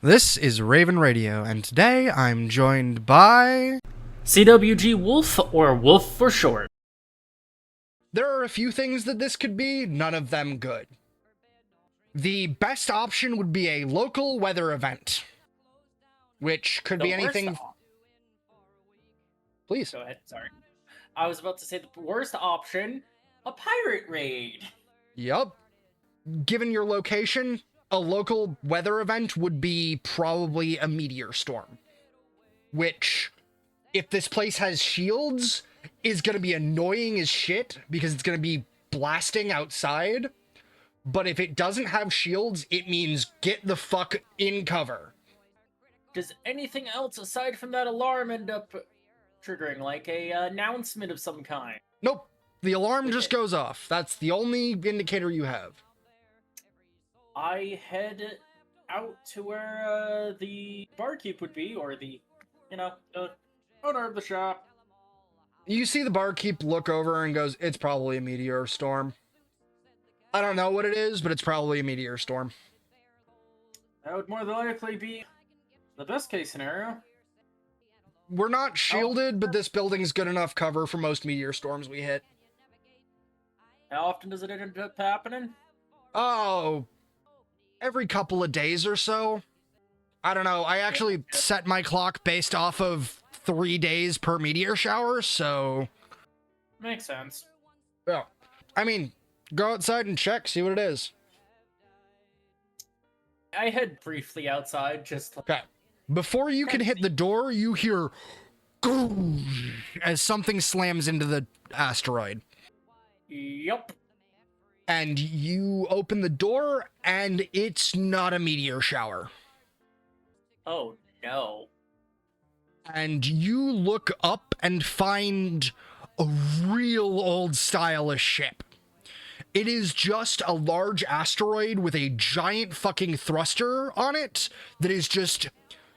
This is Raven Radio, and today I'm joined by... CWG Wolf, or Wolf for short. There are a few things that this could be, none of them good. The best option would be a local weather event, which could be anything... Please. Go ahead, sorry. I was about to say the worst option, a pirate raid. Yup. Given your location, a local weather event would be probably a meteor storm. Which, if this place has shields, is going to be annoying as shit, because it's going to be blasting outside. But if it doesn't have shields, it means get the fuck in cover. Does anything else aside from that alarm end up triggering, like a announcement of some kind? Nope. The alarm just goes off. That's the only indicator you have. I head out to where the barkeep would be, or the, owner of the shop. You see the barkeep look over and goes, it's probably a meteor storm. I don't know what it is, but it's probably a meteor storm. That would more than likely be the best case scenario. We're not shielded, but this building's good enough cover for most meteor storms we hit. How often does it end up happening? Oh, every couple of days or so. I don't know. I actually set my clock based off of 3 days per meteor shower, so... Makes sense. Yeah. I mean, go outside and check, see what it is. I head briefly outside, just... Okay. Before you can hit the door, you hear... as something slams into the asteroid. Yup. And you open the door, and it's not a meteor shower. Oh, no. And you look up and find a real old stylish ship. It is just a large asteroid with a giant fucking thruster on it that is just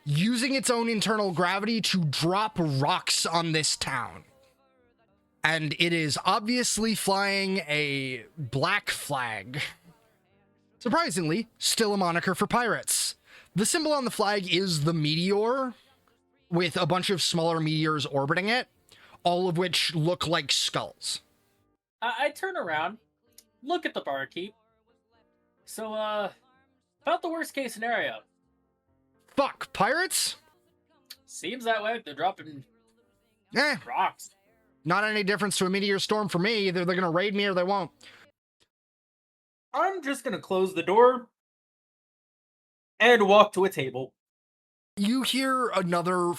using its own internal gravity to drop rocks on this town. And it is obviously flying a black flag. Surprisingly, still a moniker for pirates. The symbol on the flag is the meteor, with a bunch of smaller meteors orbiting it, all of which look like skulls. I turn around, look at the barkeep. So, about the worst case scenario. Fuck, pirates? Seems that way. They're dropping rocks. Not any difference to a meteor storm for me. Either they're gonna raid me or they won't. I'm just gonna close the door and walk to a table. You hear another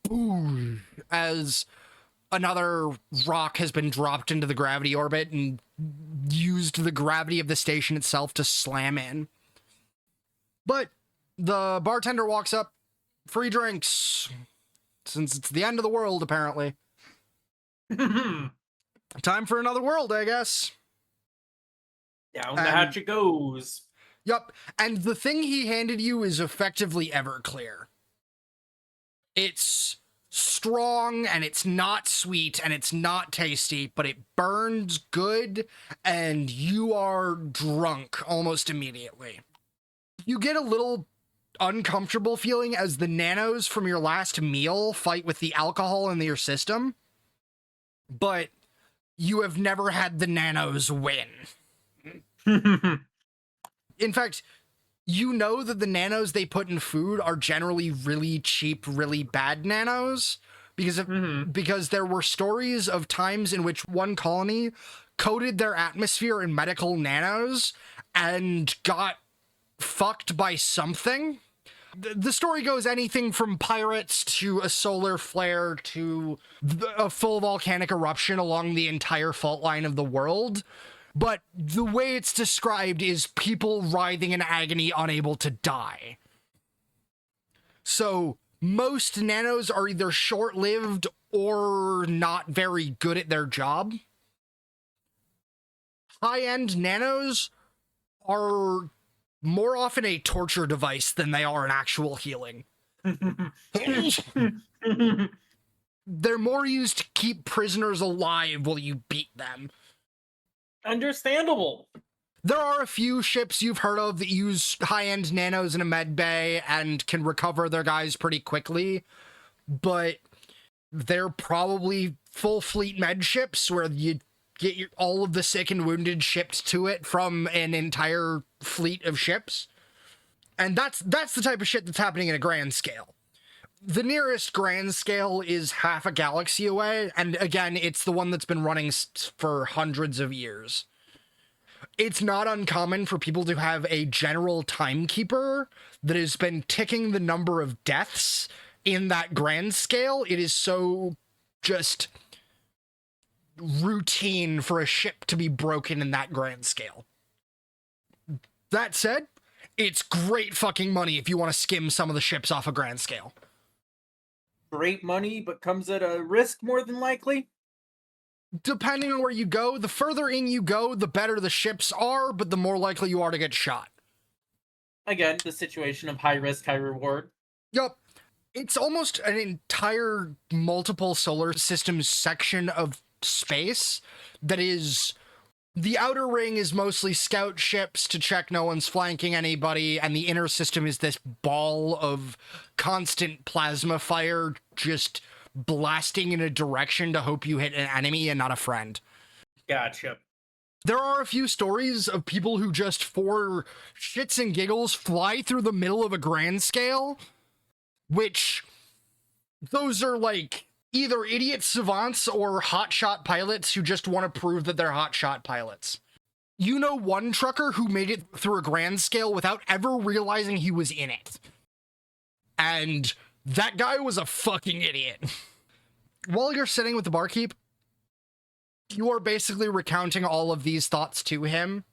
boom as another rock has been dropped into the gravity orbit and used the gravity of the station itself to slam in. But the bartender walks up, free drinks, since it's the end of the world, apparently. Time for another world, I guess. Down the hatch it goes. Yup, and the thing he handed you is effectively Everclear. It's strong, and it's not sweet, and it's not tasty, but it burns good, and you are drunk almost immediately. You get a little uncomfortable feeling as the nanos from your last meal fight with the alcohol in your system, but you have never had the nanos win. In fact, you know that the nanos they put in food are generally really cheap, really bad nanos, because there were stories of times in which one colony coated their atmosphere in medical nanos and got fucked by something. The story goes anything from pirates to a solar flare to a full volcanic eruption along the entire fault line of the world. But the way it's described is people writhing in agony, unable to die. So most nanos are either short-lived or not very good at their job. High-end nanos are more often a torture device than they are an actual healing. They're more used to keep prisoners alive while you beat them. Understandable. There are a few ships you've heard of that use high-end nanos in a med bay and can recover their guys pretty quickly, but they're probably full fleet med ships where you get all of the sick and wounded shipped to it from an entire fleet of ships. And that's the type of shit that's happening in a grand scale. The nearest grand scale is half a galaxy away, and again, it's the one that's been running for hundreds of years. It's not uncommon for people to have a general timekeeper that has been ticking the number of deaths in that grand scale. It is so just routine for a ship to be broken in that grand scale. That said, it's great fucking money if you want to skim some of the ships off a grand scale. Great money, but comes at a risk more than likely? Depending on where you go, the further in you go, the better the ships are, but the more likely you are to get shot. Again, the situation of high risk, high reward. Yup. It's almost an entire multiple solar systems section of space that is... The outer ring is mostly scout ships to check no one's flanking anybody, and the inner system is this ball of constant plasma fire just blasting in a direction to hope you hit an enemy and not a friend. Gotcha. There are a few stories of people who just, for shits and giggles, fly through the middle of a grand scale, which those are like either idiot savants or hotshot pilots who just want to prove that they're hotshot pilots. You know one trucker who made it through a grand scale without ever realizing he was in it. And that guy was a fucking idiot. While you're sitting with the barkeep, you are basically recounting all of these thoughts to him,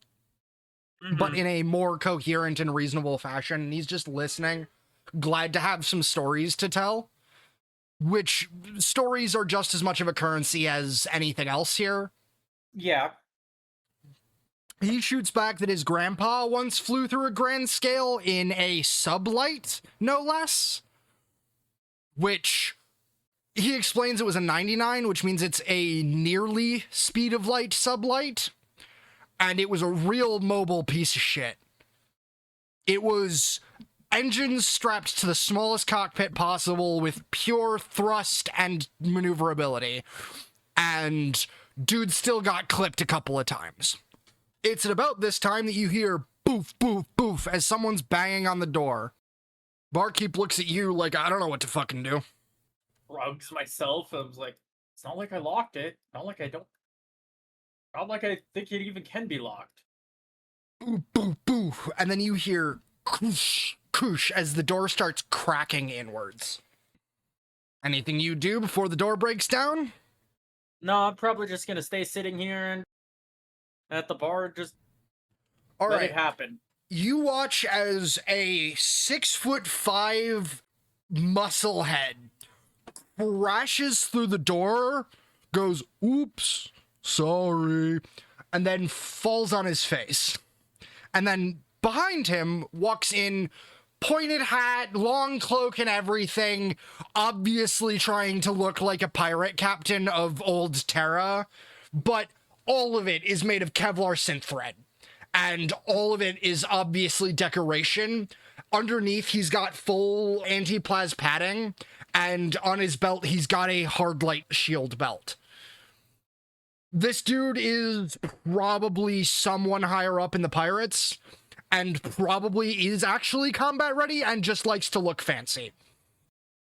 but in a more coherent and reasonable fashion. And he's just listening, glad to have some stories to tell, which stories are just as much of a currency as anything else here. Yeah. He shoots back that his grandpa once flew through a grand scale in a sublight, no less, which he explains it was a 99, which means it's a nearly speed of light sublight, and it was a real mobile piece of shit. It was engines strapped to the smallest cockpit possible with pure thrust and maneuverability, and dude still got clipped a couple of times. It's at about this time that you hear boof, boof, boof as someone's banging on the door. Barkeep looks at you like, I don't know what to fucking do. Rugs myself. I was like, it's not like I locked it. Not like I think it even can be locked. Boo, boo, boo. And then you hear koosh, koosh as the door starts cracking inwards. Anything you do before the door breaks down? No, I'm probably just gonna stay sitting here and at the bar, just All let right. it happen. You watch as a 6'5" muscle head crashes through the door, goes, oops, sorry, and then falls on his face. And then behind him walks in pointed hat, long cloak and everything, obviously trying to look like a pirate captain of old Terra, but all of it is made of Kevlar synth thread. And all of it is obviously decoration. Underneath, he's got full anti-plas padding, and on his belt, he's got a hard light shield belt. This dude is probably someone higher up in the pirates, and probably is actually combat ready and just likes to look fancy.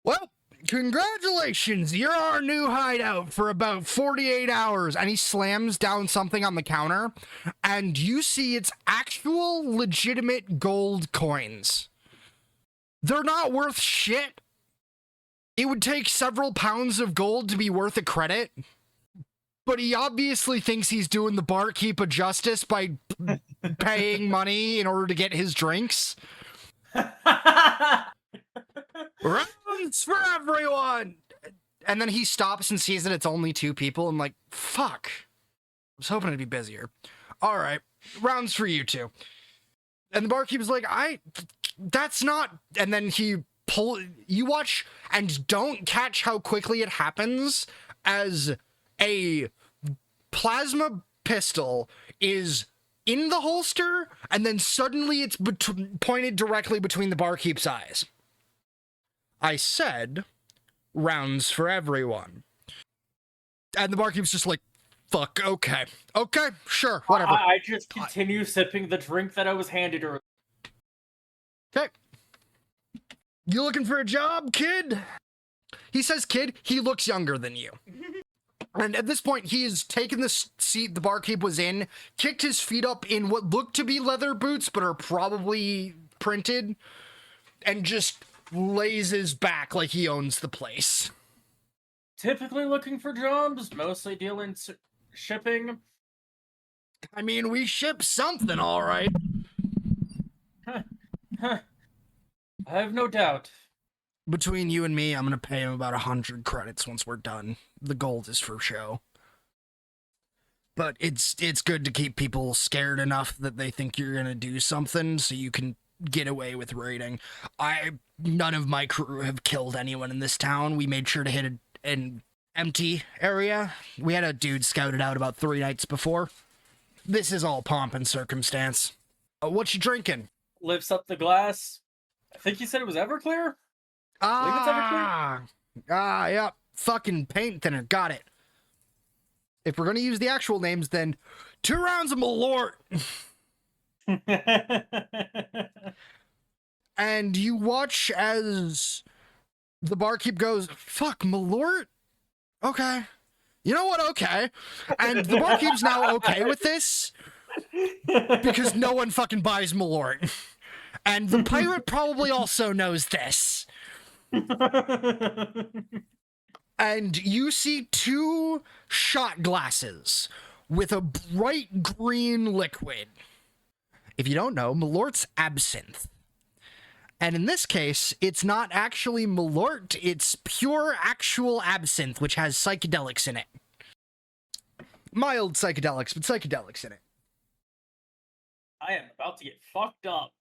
Well, congratulations, you're our new hideout for about 48 hours. And he slams down something on the counter, and you see it's actual legitimate gold coins. They're not worth shit. It would take several pounds of gold to be worth a credit, but he obviously thinks he's doing the barkeep a justice by paying money in order to get his drinks. Rounds for everyone! And then he stops and sees that it's only 2 people. I'm like, fuck. I was hoping it'd be busier. All right, rounds for you 2. And the barkeeper's like, that's not... And then you watch and don't catch how quickly it happens as a plasma pistol is in the holster, and then suddenly it's pointed directly between the barkeep's eyes. I said, rounds for everyone. And the barkeep's just like, fuck, okay, sure, whatever. I just continue sipping the drink that I was handed earlier. Okay. You looking for a job, kid? He says kid, he looks younger than you. And at this point, he has taken the seat the barkeep was in, kicked his feet up in what look to be leather boots, but are probably printed, and just lays his back like he owns the place. Typically looking for jobs, mostly dealing shipping. I mean, we ship something, all right. I have no doubt. Between you and me, I'm gonna pay him about 100 credits once we're done. The gold is for show. But it's good to keep people scared enough that they think you're gonna do something so you can get away with raiding. None of my crew have killed anyone in this town. We made sure to hit an empty area. We had a dude scouted out about 3 nights before. This is all pomp and circumstance. What you drinking? Lifts up the glass. I think you said it was Everclear? Yeah. Fucking paint thinner. Got it. If we're gonna use the actual names, then 2 rounds of Malort. And you watch as the barkeep goes, fuck, Malort? Okay. You know what? Okay. And the barkeep's now okay with this because no one fucking buys Malort. And the pirate probably also knows this. And you see 2 shot glasses with a bright green liquid. If you don't know, Malort's absinthe. And in this case, it's not actually Malort, it's pure actual absinthe, which has psychedelics in it. Mild psychedelics, but psychedelics in it. I am about to get fucked up.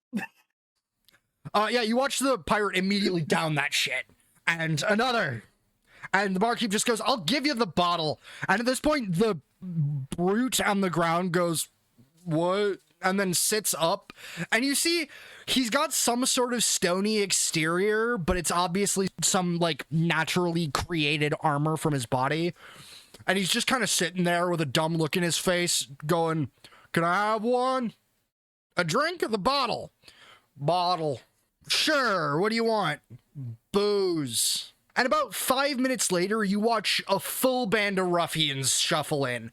Yeah, you watch the pirate immediately down that shit. And another. And the barkeep just goes, I'll give you the bottle. And at this point, the brute on the ground goes, what? And then sits up. And you see, he's got some sort of stony exterior, but it's obviously some, like, naturally created armor from his body. And he's just kind of sitting there with a dumb look in his face, going, can I have one? A drink or the bottle? Bottle. Sure, what do you want? Booze. And about 5 minutes later, you watch a full band of ruffians shuffle in.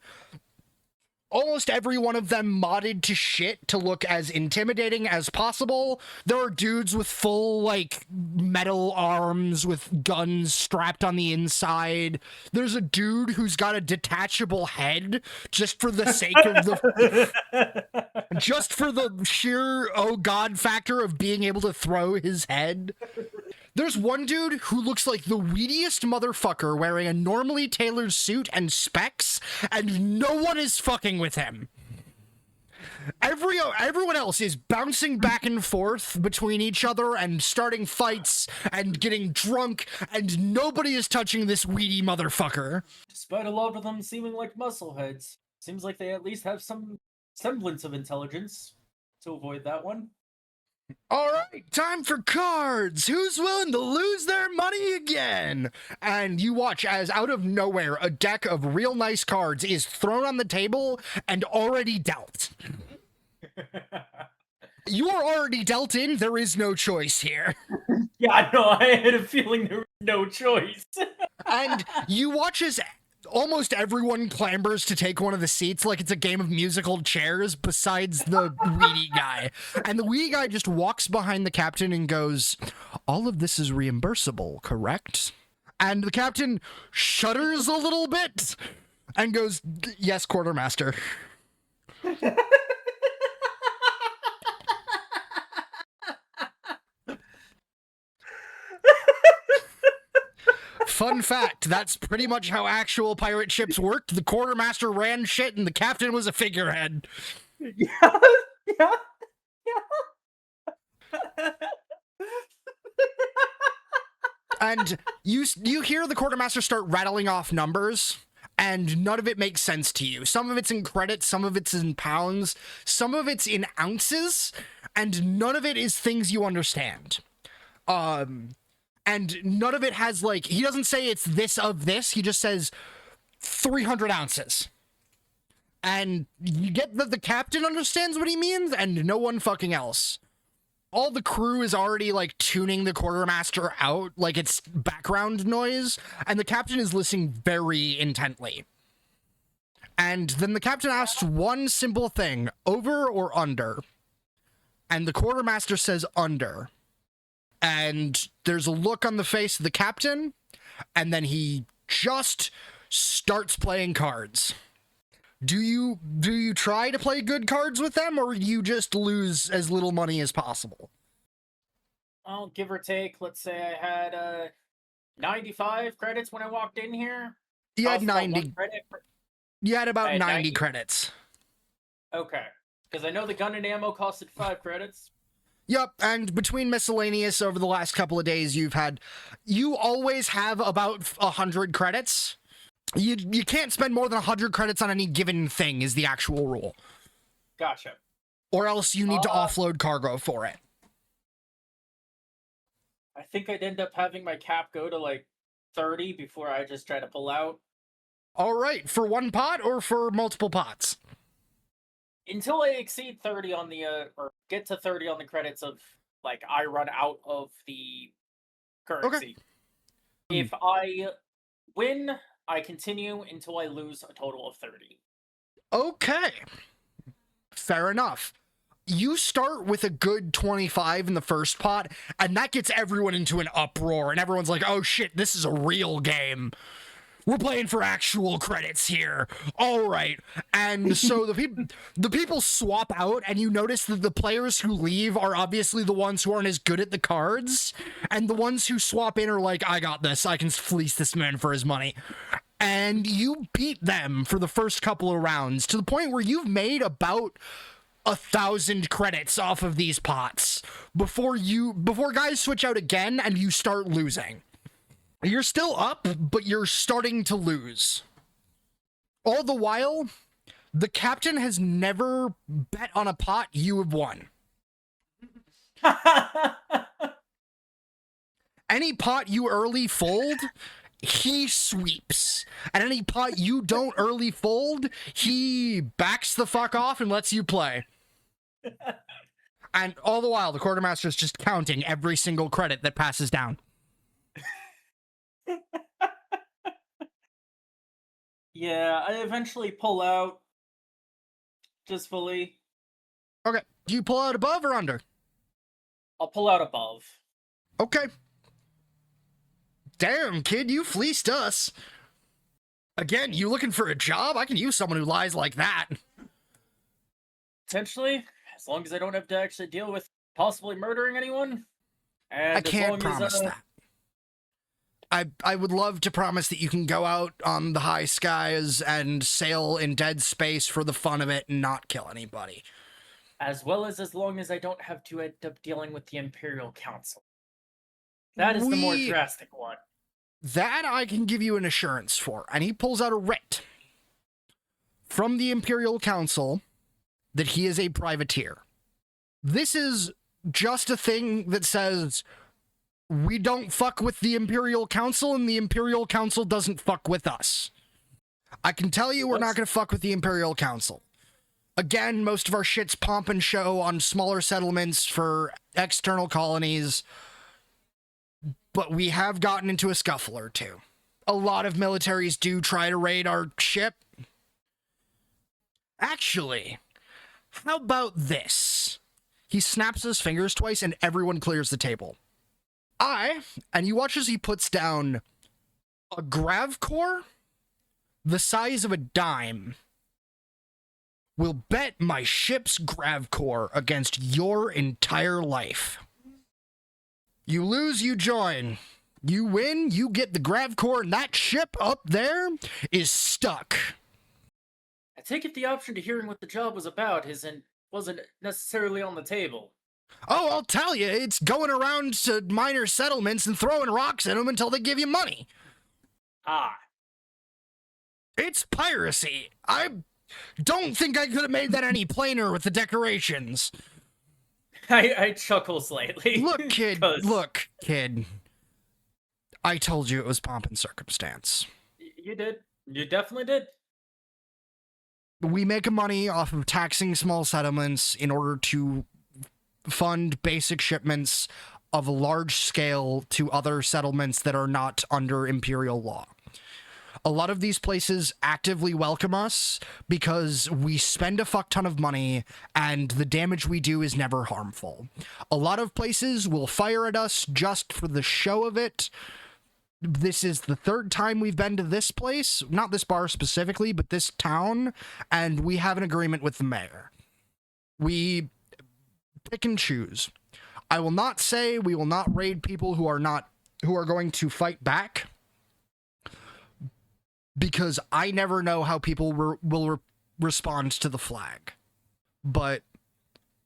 Almost every one of them modded to shit to look as intimidating as possible. There are dudes with full, like, metal arms with guns strapped on the inside. There's a dude who's got a detachable head just for the sake of the... just for the sheer, oh god factor of being able to throw his head. There's one dude who looks like the weediest motherfucker wearing a normally tailored suit and specs, and no one is fucking with him. Everyone else is bouncing back and forth between each other and starting fights and getting drunk, and nobody is touching this weedy motherfucker. Despite a lot of them seeming like muscleheads, seems like they at least have some semblance of intelligence to avoid that one. All right, time for cards. Who's willing to lose their money again? And you watch as out of nowhere, a deck of real nice cards is thrown on the table and already dealt. You are already dealt in. There is no choice here. Yeah, I know. I had a feeling there was no choice. And you watch as almost everyone clambers to take one of the seats like it's a game of musical chairs besides the weedy guy. And the weedy guy just walks behind the captain and goes, all of this is reimbursable, correct? And the captain shudders a little bit and goes, yes, quartermaster. Fun fact, that's pretty much how actual pirate ships worked. The quartermaster ran shit and the captain was a figurehead. Yeah. And you hear the quartermaster start rattling off numbers, and none of it makes sense to you. Some of it's in credits, some of it's in pounds, some of it's in ounces, and none of it is things you understand. And none of it has, like, he doesn't say it's this of this, he just says 300 ounces. And you get that the captain understands what he means, and no one fucking else. All the crew is already, like, tuning the quartermaster out, like it's background noise, and the captain is listening very intently. And then the captain asks one simple thing, over or under? And the quartermaster says under. And there's a look on the face of the captain, and then he just starts playing cards. Do you try to play good cards with them, or you just lose as little money as possible? Well, give or take, let's say I had 95 credits when I walked in here. You had 90. You had about 90 credits. Okay. Because I know the gun and ammo costed 5 credits. Yep, and between miscellaneous over the last couple of days, you always have about 100 credits. You can't spend more than 100 credits on any given thing is the actual rule. Gotcha. Or else you need to offload cargo for it. I think I'd end up having my cap go to like 30 before I just try to pull out. All right, for one pot or for multiple pots? Until I exceed 30 on the, or get to 30 on the credits of, like, I run out of the currency. Okay. If I win, I continue until I lose a total of 30. Okay. Fair enough. You start with a good 25 in the first pot, and that gets everyone into an uproar, and everyone's like, oh shit, this is a real game. We're playing for actual credits here. All right. And so the people swap out, and you notice that the players who leave are obviously the ones who aren't as good at the cards, and the ones who swap in are like, I got this. I can fleece this man for his money. And you beat them for the first couple of rounds to the point where you've made about 1,000 credits off of these pots before guys switch out again and you start losing. You're still up, but you're starting to lose. All the while, the captain has never bet on a pot you have won. Any pot you early fold, he sweeps. And any pot you don't early fold, he backs the fuck off and lets you play. And all the while, the quartermaster's just counting every single credit that passes down. Yeah, I eventually pull out. Just fully. Okay. Do you pull out above or under? I'll pull out above. Okay. Damn, kid, you fleeced us. Again, you looking for a job? I can use someone who lies like that. Potentially, as long as I don't have to actually deal with possibly murdering anyone. And I can't promise that. I would love to promise that you can go out on the high skies and sail in dead space for the fun of it and not kill anybody. As long as I don't have to end up dealing with the Imperial Council. That is the more drastic one. That I can give you an assurance for. And he pulls out a writ from the Imperial Council that he is a privateer. This is just a thing that says we don't fuck with the Imperial Council and the Imperial Council doesn't fuck with us. I can tell you we're not going to fuck with the Imperial Council. Again, most of our shit's pomp and show on smaller settlements for external colonies, but we have gotten into a scuffle or two. A lot of militaries do try to raid our ship. Actually, how about this? He snaps his fingers twice and everyone clears the table. And you watch as he puts down a grav core the size of a dime. Will bet my ship's grav core against your entire life. You lose, you join. You win, you get the grav core, and that ship up there is stuck. I take it the option to hearing what the job was about wasn't necessarily on the table. Oh, I'll tell you, it's going around to minor settlements and throwing rocks at them until they give you money. Ah. It's piracy. I don't think I could have made that any plainer with the decorations. I chuckle slightly. Look, kid. I told you it was pomp and circumstance. You did. You definitely did. We make money off of taxing small settlements in order to fund basic shipments of a large scale to other settlements that are not under imperial law. A lot of these places actively welcome us because we spend a fuck ton of money and the damage we do is never harmful. A lot of places will fire at us just for the show of it. This is the third time we've been to this place, not this bar specifically, but this town, and we have an agreement with the mayor. We pick and choose. I will not say we will not raid people who are going to fight back, because I never know how people will respond to the flag. But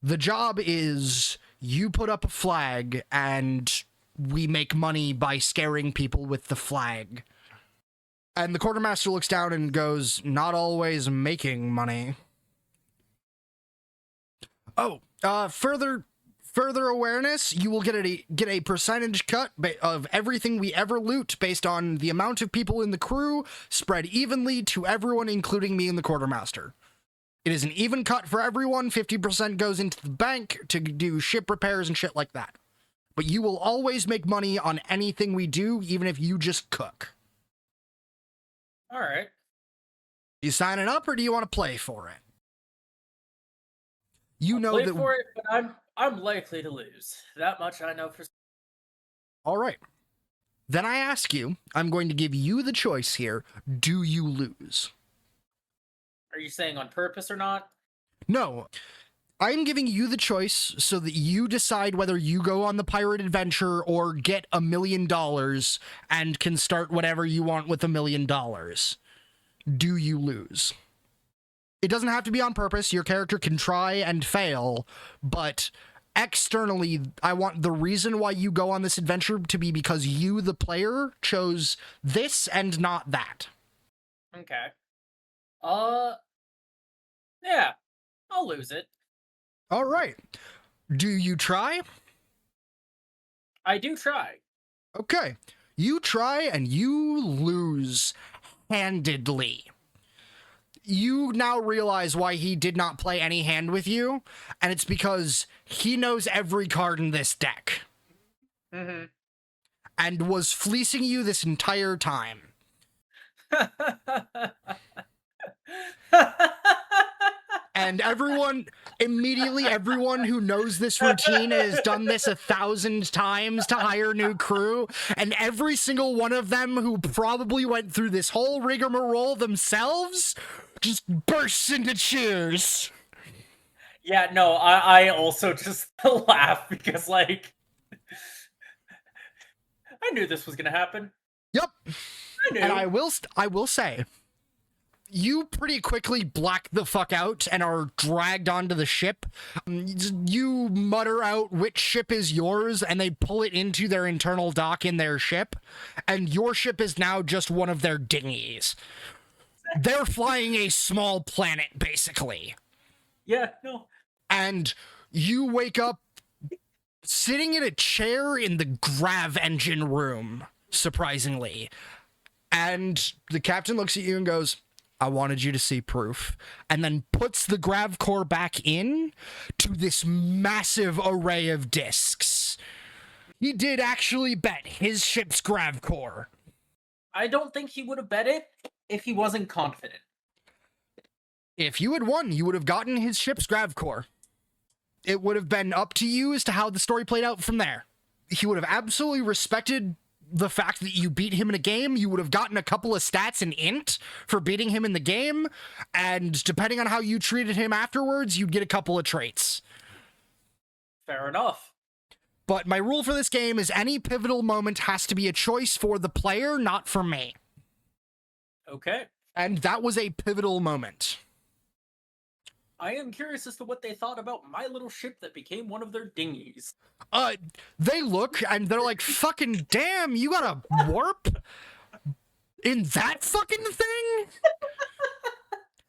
the job is you put up a flag and we make money by scaring people with the flag. And the quartermaster looks down and goes, not always making money. Oh, further awareness, you will get a percentage cut of everything we ever loot based on the amount of people in the crew, spread evenly to everyone, including me and the quartermaster. It is an even cut for everyone. 50% goes into the bank to do ship repairs and shit like that. But you will always make money on anything we do, even if you just cook. All right. You signing up, or do you want to play for it? I'll play for it, but I'm likely to lose. That much I know for. All right. Then I ask you, I'm going to give you the choice here. Do you lose? Are you saying on purpose or not? No. I'm giving you the choice so that you decide whether you go on the pirate adventure or get $1 million and can start whatever you want with $1 million. Do you lose? It doesn't have to be on purpose. Your character can try and fail, but externally, I want the reason why you go on this adventure to be because you, the player, chose this and not that. Okay. Yeah, I'll lose it. All right. Do you try? I do try. Okay. You try and you lose handedly. You now realize why he did not play any hand with you, and it's because he knows every card in this deck. Mm-hmm. And was fleecing you this entire time. And everyone who knows this routine has done this 1,000 times to hire new crew, and every single one of them who probably went through this whole rigmarole themselves just bursts into cheers. Yeah, no, I also just laugh because, like, I knew this was gonna happen. Yep. I knew. And I will say, you pretty quickly black the fuck out and are dragged onto the ship. You mutter out which ship is yours, and they pull it into their internal dock in their ship, and your ship is now just one of their dinghies. They're flying a small planet, basically. Yeah, no. And you wake up sitting in a chair in the grav engine room, surprisingly. And the captain looks at you and goes, I wanted you to see proof, and then puts the grav core back in to this massive array of discs. He did actually bet his ship's grav core. I don't think he would have bet it if he wasn't confident. If you had won, you would have gotten his ship's grav core. It would have been up to you as to how the story played out from there. He would have absolutely respected the fact that you beat him in a game. You would have gotten a couple of stats in int for beating him in the game, and depending on how you treated him afterwards, you'd get a couple of traits. Fair enough. But my rule for this game is any pivotal moment has to be a choice for the player, not for me. Okay. And that was a pivotal moment. I am curious as to what they thought about my little ship that became one of their dinghies. They look and they're like, fucking damn, you got a warp? in that fucking thing?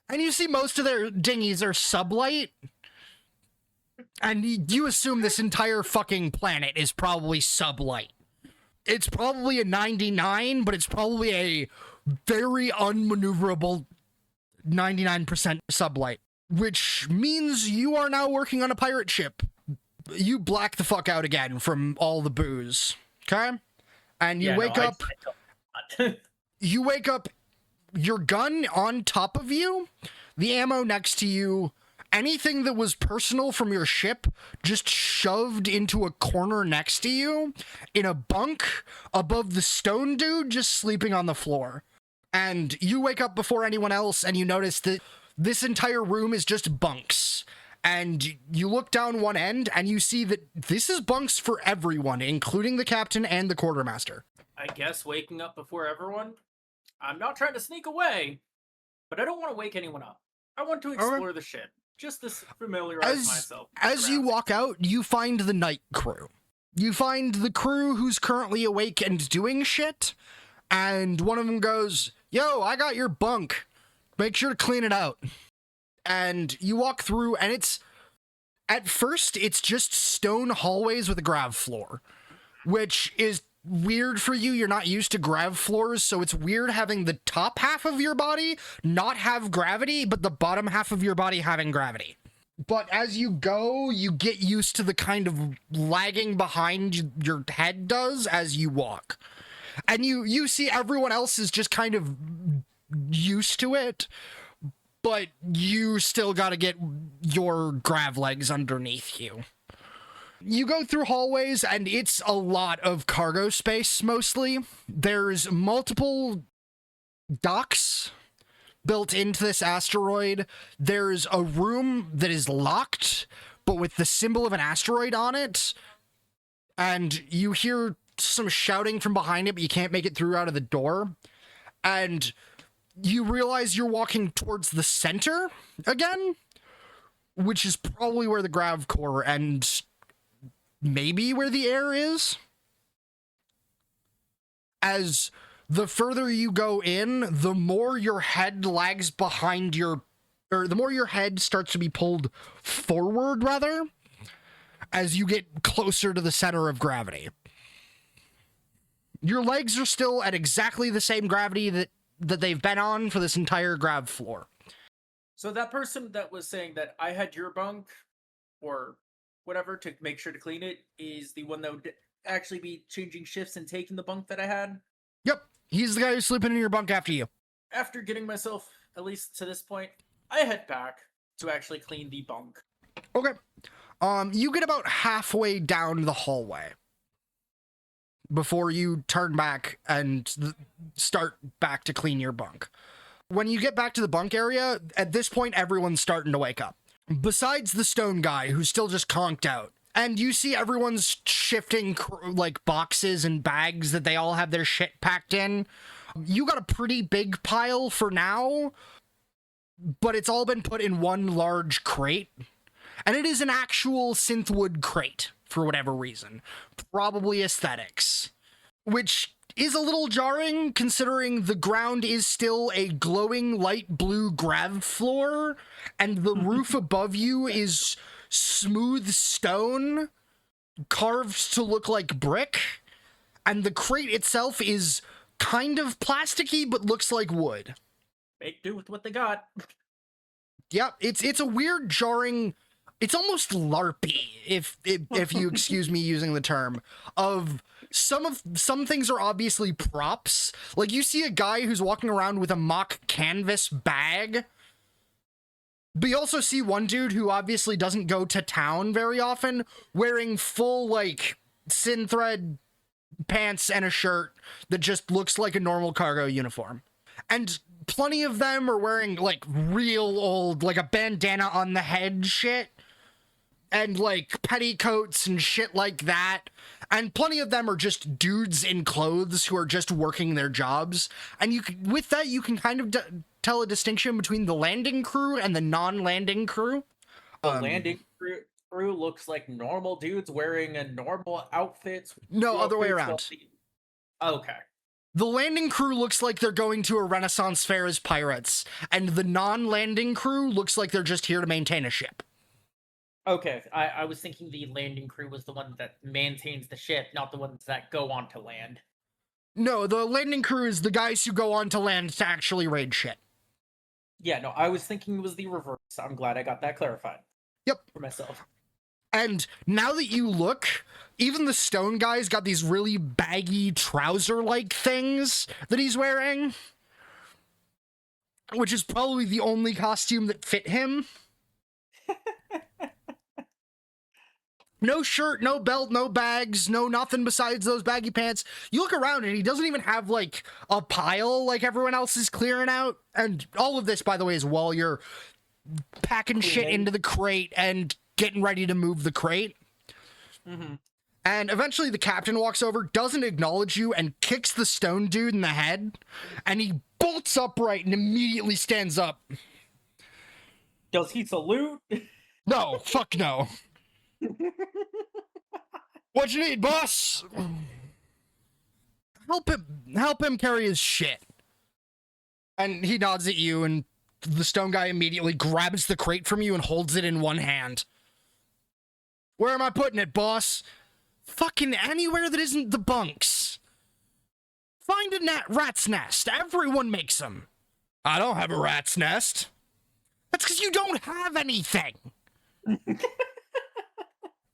And you see most of their dinghies are sublight. And you assume this entire fucking planet is probably sublight. It's probably a 99, but it's probably a very unmaneuverable 99% sublight. Which means you are now working on a pirate ship. You black the fuck out again from all the booze. Okay? And you wake up... you wake up, your gun on top of you, the ammo next to you, anything that was personal from your ship just shoved into a corner next to you in a bunk above the stone dude just sleeping on the floor. And you wake up before anyone else and you notice that this entire room is just bunks. And you look down one end and you see that this is bunks for everyone, including the captain and the quartermaster. I guess waking up before everyone? I'm not trying to sneak away, but I don't want to wake anyone up. I want to explore the ship. Just to familiarize myself. As you walk out, you find the night crew. You find the crew who's currently awake and doing shit, and one of them goes, "Yo, I got your bunk. Make sure to clean it out." And you walk through, and at first, it's just stone hallways with a grav floor, which is weird for you. You're not used to grav floors, so it's weird having the top half of your body not have gravity, but the bottom half of your body having gravity. But as you go, you get used to the kind of lagging behind your head does as you walk. And you see everyone else is just kind of used to it, but you still gotta get your grav legs underneath you. You go through hallways, and it's a lot of cargo space, mostly. There's multiple docks built into this asteroid. There's a room that is locked, but with the symbol of an asteroid on it. And you hear some shouting from behind it, but you can't make it through out of the door. And you realize you're walking towards the center again, which is probably where the grav core and maybe where the air is. As the further you go in, the more your head lags behind or the more your head starts to be pulled forward, rather, as you get closer to the center of gravity. Your legs are still at exactly the same gravity that they've been on for this entire grav floor. So that person that was saying that I had your bunk, or whatever, to make sure to clean it, is the one that would actually be changing shifts and taking the bunk that I had? Yep, he's the guy who's sleeping in your bunk after you. After getting myself, at least to this point, I head back to actually clean the bunk. Okay. You get about halfway down the hallway before you turn back and start back to clean your bunk. When you get back to the bunk area, at this point, everyone's starting to wake up. Besides the stone guy, who's still just conked out. And you see everyone's shifting, like, boxes and bags that they all have their shit packed in. You got a pretty big pile for now, but it's all been put in one large crate. And it is an actual synthwood crate, for whatever reason. Probably aesthetics. Which is a little jarring, considering the ground is still a glowing light blue grav floor, and the roof above you is smooth stone, carved to look like brick, and the crate itself is kind of plasticky, but looks like wood. Make do with what they got. Yep, it's a weird, jarring... It's almost LARPy, if you excuse me using the term, of some things are obviously props. Like, you see a guy who's walking around with a mock canvas bag, but you also see one dude who obviously doesn't go to town very often, wearing full, like, synthread pants and a shirt that just looks like a normal cargo uniform. And plenty of them are wearing, like, real old, like, a bandana on the head shit. And, like, petticoats and shit like that. And plenty of them are just dudes in clothes who are just working their jobs. And with that, you can kind of tell a distinction between the landing crew and the non-landing crew. The landing crew looks like normal dudes wearing a normal outfits. No, other way around. Okay. The landing crew looks like they're going to a Renaissance fair as pirates, and the non-landing crew looks like they're just here to maintain a ship. Okay, I was thinking the landing crew was the one that maintains the ship, not the ones that go on to land. No, the landing crew is the guys who go on to land to actually raid shit. Yeah, no, I was thinking it was the reverse. I'm glad I got that clarified. Yep. For myself. And now that you look, even the stone guy's got these really baggy trouser-like things that he's wearing, which is probably the only costume that fit him. No shirt, no belt, no bags, no nothing besides those baggy pants. You look around and he doesn't even have, like, a pile like everyone else is clearing out. And all of this, by the way, is while you're packing shit into the crate and getting ready to move the crate. Mm-hmm. And eventually the captain walks over, doesn't acknowledge you, and kicks the stone dude in the head. And he bolts upright and immediately stands up. Does he salute? No, fuck no. What you need, boss? Help him carry his shit. And he nods at you, and the stone guy immediately grabs the crate from you and holds it in one hand. Where am I putting it, boss? Fucking anywhere that isn't the bunks. Find a rat's nest. Everyone makes them. I don't have a rat's nest. That's because you don't have anything.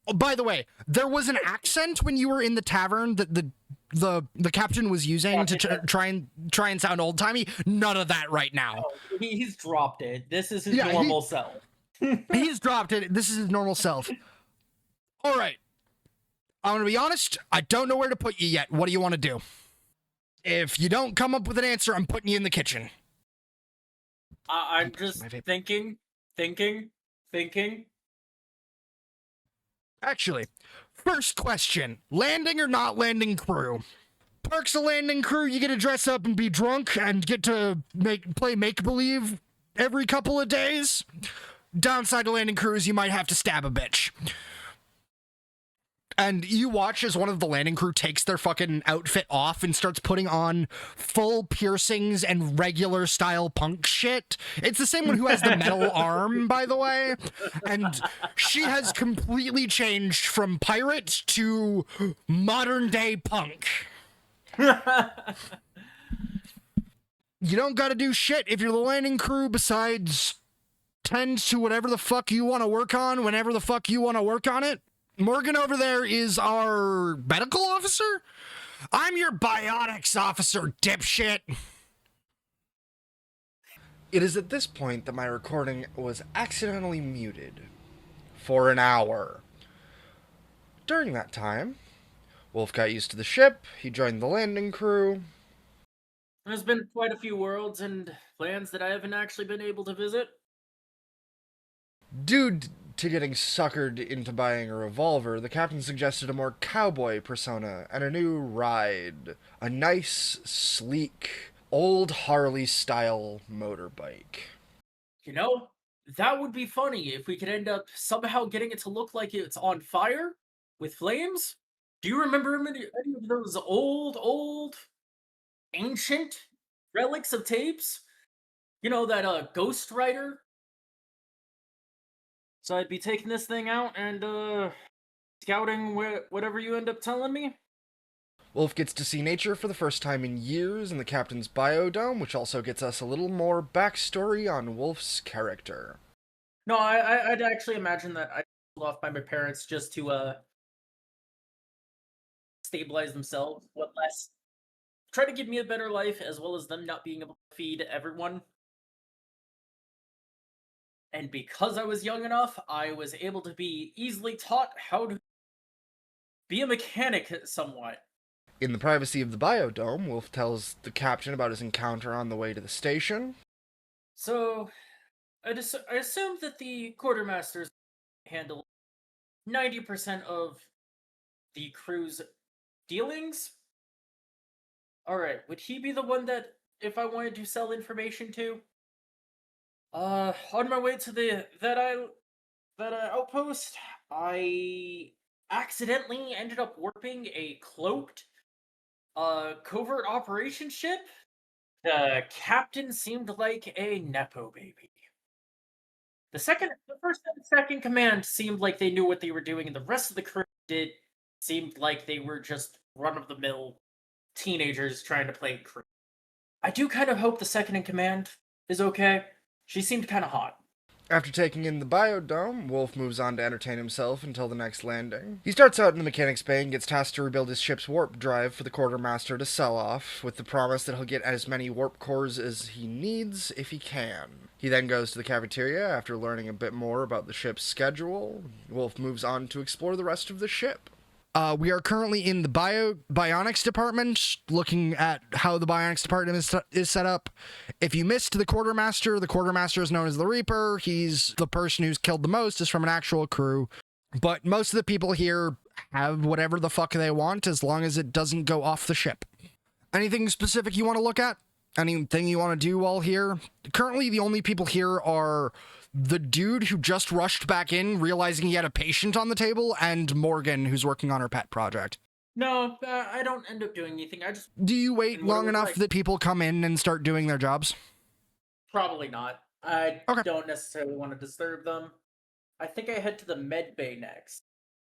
Oh, by the way, there was an accent when you were in the tavern that the captain was using to try and sound old timey. None of that right now. Oh, he's dropped it. This is his normal self. He's dropped it. This is his normal self. All right. I'm gonna be honest. I don't know where to put you yet. What do you want to do? If you don't come up with an answer, I'm putting you in the kitchen. I'm just thinking. Actually, first question, landing or not landing crew? Perks of landing crew, you get to dress up and be drunk and get to play make-believe every couple of days. Downside to landing crew is you might have to stab a bitch. And you watch as one of the landing crew takes their fucking outfit off and starts putting on full piercings and regular style punk shit. It's the same one who has the metal arm, by the way. And she has completely changed from pirate to modern day punk. You don't gotta do shit if you're the landing crew besides tend to whatever the fuck you want to work on whenever the fuck you want to work on it. Morgan over there is our medical officer? I'm your biotics officer, dipshit. It is at this point that my recording was accidentally muted for an hour. During that time, Wolf got used to the ship, he joined the landing crew. There's been quite a few worlds and lands that I haven't actually been able to visit. Due to getting suckered into buying a revolver, the captain suggested a more cowboy persona and a new ride. A nice, sleek, old Harley-style motorbike. You know, that would be funny if we could end up somehow getting it to look like it's on fire with flames. Do you remember any of those old, ancient relics of tapes? You know, that Ghost Rider? So I'd be taking this thing out and scouting whatever you end up telling me. Wolf gets to see nature for the first time in years in the captain's biodome, which also gets us a little more backstory on Wolf's character. No, I'd actually imagine that I'd be off by my parents just to stabilize themselves, try to give me a better life, as well as them not being able to feed everyone. And because I was young enough, I was able to be easily taught how to be a mechanic somewhat. In the privacy of the biodome, Wolf tells the captain about his encounter on the way to the station. So, I assume that the quartermasters handle 90% of the crew's dealings? Alright, would he be the one that, if I wanted to sell information to? On my way to that outpost, I accidentally ended up warping a cloaked Covert operation ship? The captain seemed like a Nepo baby. The first and second command seemed like they knew what they were doing, and the rest of the crew seemed like they were just run-of-the-mill teenagers trying to play crew. I do kind of hope the second in command is okay. She seemed kind of hot. After taking in the biodome, Wolf moves on to entertain himself until the next landing. He starts out in the mechanics bay and gets tasked to rebuild his ship's warp drive for the quartermaster to sell off, with the promise that he'll get as many warp cores as he needs if he can. He then goes to the cafeteria after learning a bit more about the ship's schedule. Wolf moves on to explore the rest of the ship. We are currently in the bionics department, looking at how the bionics department is set up. If you missed the quartermaster is known as the Reaper. He's the person who's killed the most, is from an actual crew. But most of the people here have whatever the fuck they want, as long as it doesn't go off the ship. Anything specific you want to look at? Anything you want to do while here? Currently, the only people here are the dude who just rushed back in, realizing he had a patient on the table, and Morgan, who's working on her pet project. No, I don't end up doing anything. I just... Do you wait long enough that people come in and start doing their jobs? Probably not. I don't necessarily want to disturb them. I think I head to the med bay next.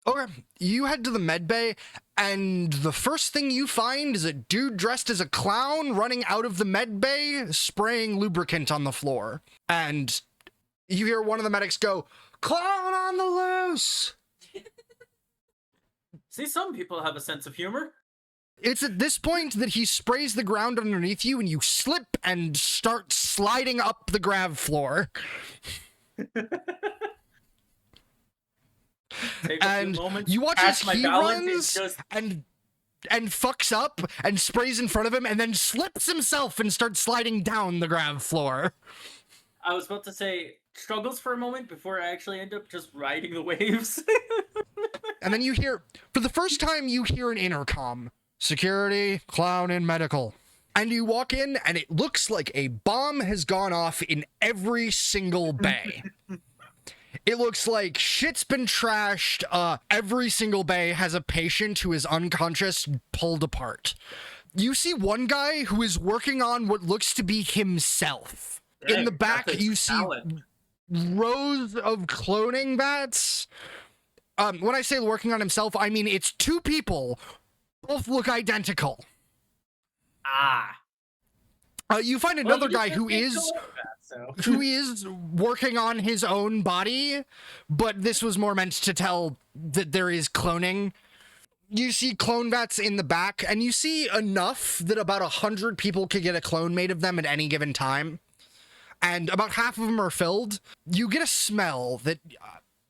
Okay, you head to the med bay, and the first thing you find is a dude dressed as a clown running out of the med bay, spraying lubricant on the floor. And you hear one of the medics go, "Clown on the loose!" See, some people have a sense of humor. It's at this point that he sprays the ground underneath you, and you slip and start sliding up the grav floor. And you watch as he runs and fucks up and sprays in front of him and then slips himself and starts sliding down the grav floor. I was about to say, struggles for a moment before I actually end up just riding the waves. And then you hear, for the first time, you hear an intercom. "Security, clown in medical." And you walk in and it looks like a bomb has gone off in every single bay. It looks like shit's been trashed. Every single bay has a patient who is unconscious, pulled apart. You see one guy who is working on what looks to be himself. In the back, you see rows of cloning vats. When I say working on himself, I mean it's two people. Both look identical. You find another guy who is working on his own body, but this was more meant to tell that there is cloning. You see clone vats in the back, and you see enough that about 100 people could get a clone made of them at any given time. And about half of them are filled. You get a smell that,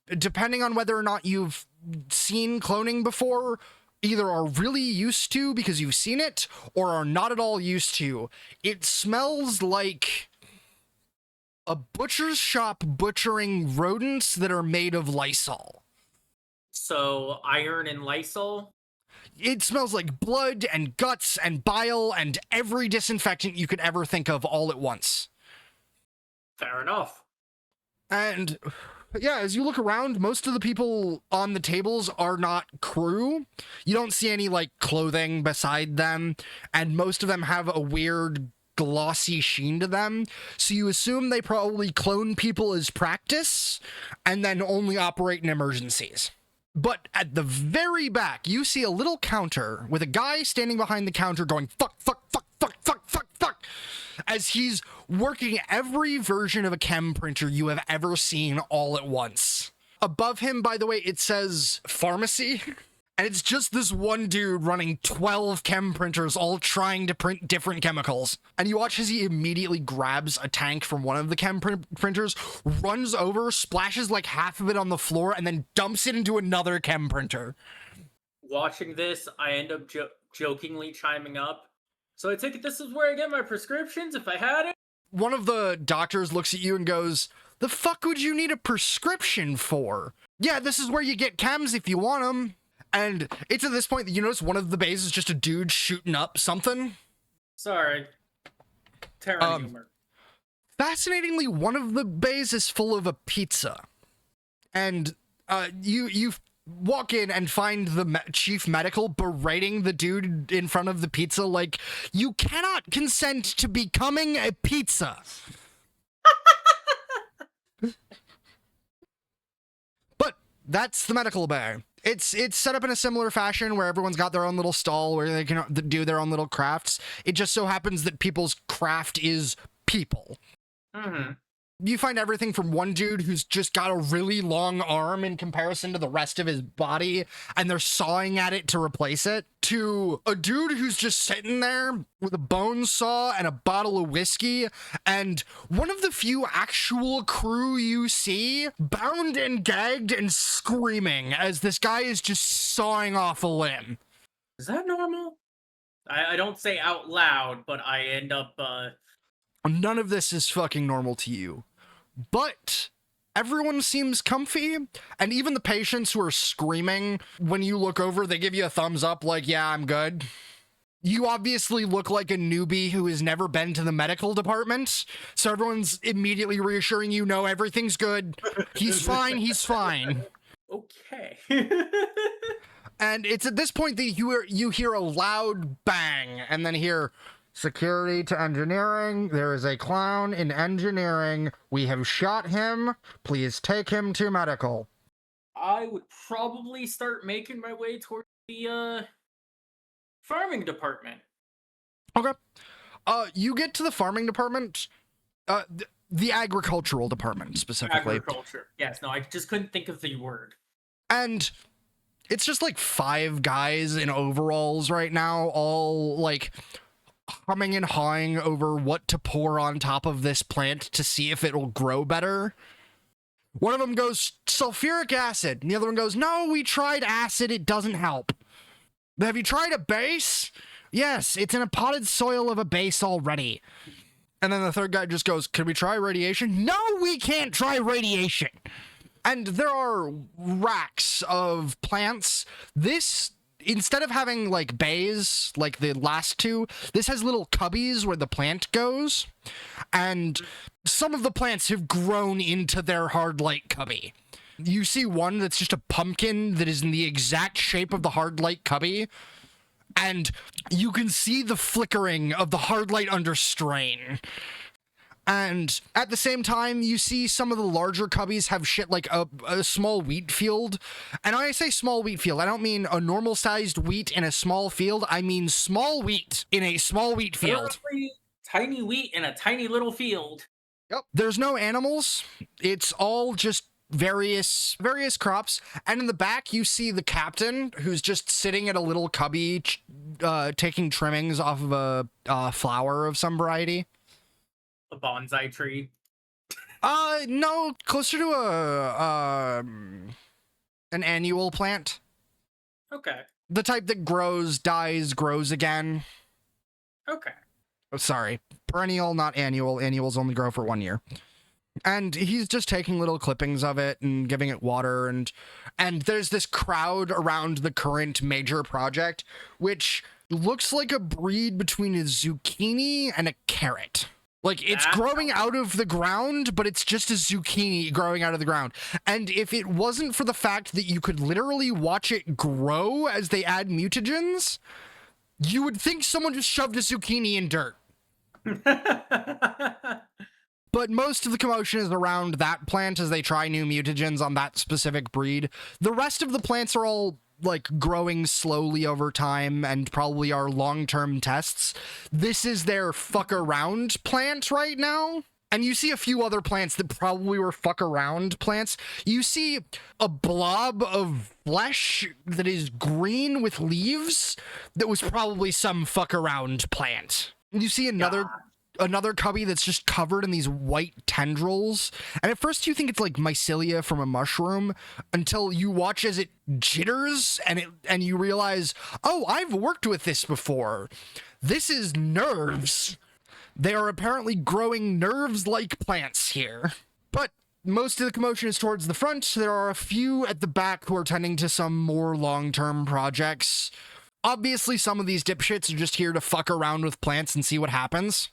depending on whether or not you've seen cloning before, either are really used to because you've seen it, or are not at all used to. It smells like a butcher's shop butchering rodents that are made of Lysol. So, iron and Lysol? It smells like blood and guts and bile and every disinfectant you could ever think of all at once. Fair enough. And yeah, as you look around, most of the people on the tables are not crew. You don't see any, like, clothing beside them, and most of them have a weird glossy sheen to them, so you assume they probably clone people as practice, and then only operate in emergencies. But at the very back, you see a little counter with a guy standing behind the counter going, "Fuck, fuck, fuck, fuck, fuck, fuck, fuck," as he's working every version of a chem printer you have ever seen all at once. Above him, by the way, it says pharmacy, and it's just this one dude running 12 chem printers all trying to print different chemicals. And you watch as he immediately grabs a tank from one of the chem printers, runs over, splashes like half of it on the floor, and then dumps it into another chem printer. Watching this, I end up jokingly chiming up, "So I take it this is where I get my prescriptions if I had it?" One of the doctors looks at you and goes, "The fuck would you need a prescription for?" "Yeah, this is where you get chems if you want them." And it's at this point that you notice one of the bays is just a dude shooting up something. Sorry. Terran humor. Fascinatingly, one of the bays is full of a pizza. And you walk in and find the chief medical berating the dude in front of the pizza like, you cannot consent to becoming a pizza. But that's the medical bay. It's set up in a similar fashion where everyone's got their own little stall where they can do their own little crafts. It just so happens that people's craft is people. Mm-hmm. You find everything from one dude who's just got a really long arm in comparison to the rest of his body, and they're sawing at it to replace it, to a dude who's just sitting there with a bone saw and a bottle of whiskey, and one of the few actual crew you see bound and gagged and screaming as this guy is just sawing off a limb. Is that normal? I don't say out loud, but I end up... None of this is fucking normal to you. But everyone seems comfy, and even the patients who are screaming, when you look over, they give you a thumbs up like, yeah, I'm good. You obviously look like a newbie who has never been to the medical department, so everyone's immediately reassuring you, no, everything's good. He's fine, he's fine. Okay. And it's at this point that you hear a loud bang, and then hear... Security to engineering. There is a clown in engineering. We have shot him. Please take him to medical. I would probably start making my way toward the farming department. Okay. You get to the farming department. The agricultural department specifically. Agriculture. Yes, no, I just couldn't think of the word. And it's just like 5 guys in overalls right now, all like humming and hawing over what to pour on top of this plant to see if it'll grow better. One of them goes, sulfuric acid. And the other one goes, no, we tried acid. It doesn't help. Have you tried a base? Yes, it's in a potted soil of a base already. And then the third guy just goes, can we try radiation? No, we can't try radiation. And there are racks of plants. This... Instead of having, like, bays, like the last 2, this has little cubbies where the plant goes, and some of the plants have grown into their hard light cubby. You see one that's just a pumpkin that is in the exact shape of the hard light cubby, and you can see the flickering of the hard light under strain. And at the same time, you see some of the larger cubbies have shit like a small wheat field. And when I say small wheat field, I don't mean a normal-sized wheat in a small field. I mean small wheat in a small wheat field. Tiny wheat in a tiny little field. Yep. There's no animals. It's all just various crops. And in the back, you see the captain, who's just sitting at a little cubby, taking trimmings off of a flower of some variety. A bonsai tree? No, closer to an annual plant. Okay. The type that grows, dies, grows again. Okay. Oh, sorry. Perennial, not annual. Annuals only grow for 1 year. And he's just taking little clippings of it and giving it water, and there's this crowd around the current major project, which looks like a breed between a zucchini and a carrot. Like, it's growing out of the ground, but it's just a zucchini growing out of the ground. And if it wasn't for the fact that you could literally watch it grow as they add mutagens, you would think someone just shoved a zucchini in dirt. But most of the commotion is around that plant as they try new mutagens on that specific breed. The rest of the plants are all like growing slowly over time and probably are long-term tests. This is their fuck around plant right now. And you see a few other plants that probably were fuck around plants. You see a blob of flesh that is green with leaves that was probably some fuck around plant. You see another cubby that's just covered in these white tendrils. And at first you think it's like mycelia from a mushroom until you watch as it jitters and you realize, oh, I've worked with this before. This is nerves. They are apparently growing nerves-like plants here. But most of the commotion is towards the front. There are a few at the back who are tending to some more long-term projects. Obviously, some of these dipshits are just here to fuck around with plants and see what happens.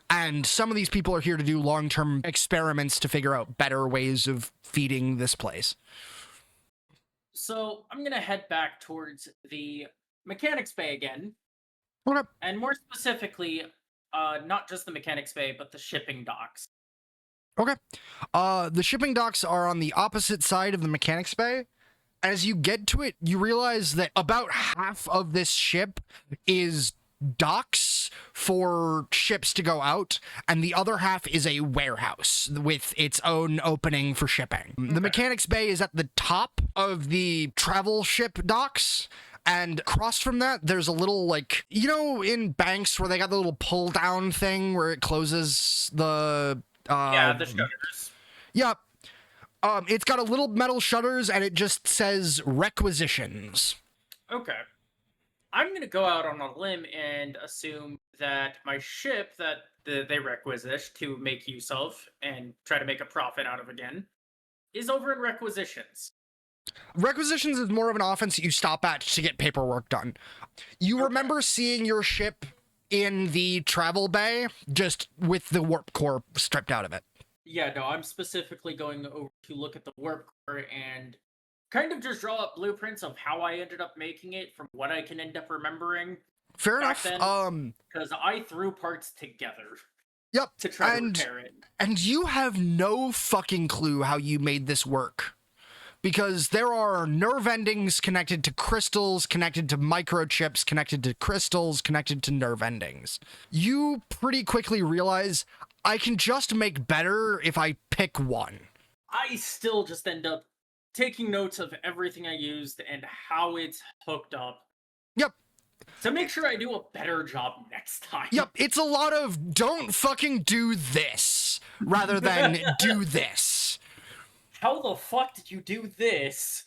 And some of these people are here to do long-term experiments to figure out better ways of feeding this place. So I'm gonna head back towards the mechanics bay again, Okay. and more specifically, not just the mechanics bay, but the shipping docks. Okay. The shipping docks are on the opposite side of the mechanics bay. As you get to it, you realize that about half of this ship is docks for ships to go out, and the other half is a warehouse with its own opening for shipping. The mechanics bay is at the top of the travel ship docks, and across from that, there's a little, like, you know, in banks where they got the little pull down thing where it closes the the shutters. Yeah. It's got a little metal shutters, and it just says requisitions. Okay. I'm going to go out on a limb and assume that my ship that they requisition to make use of and try to make a profit out of again is over in requisitions. Requisitions is more of an offense that you stop at to get paperwork done. You remember seeing your ship in the travel bay, just with the warp core stripped out of it. Yeah, no, I'm specifically going over to look at the warp core and kind of just draw up blueprints of how I ended up making it from what I can end up remembering. Fair enough. Because I threw parts together. Yep. To try to repair it. And you have no fucking clue how you made this work. Because there are nerve endings connected to crystals, connected to microchips, connected to crystals, connected to nerve endings. You pretty quickly realize I can just make better if I pick one. I still just end up taking notes of everything I used and how it's hooked up. Yep. To make sure I do a better job next time. Yep, it's a lot of don't fucking do this rather than do this. How the fuck did you do this?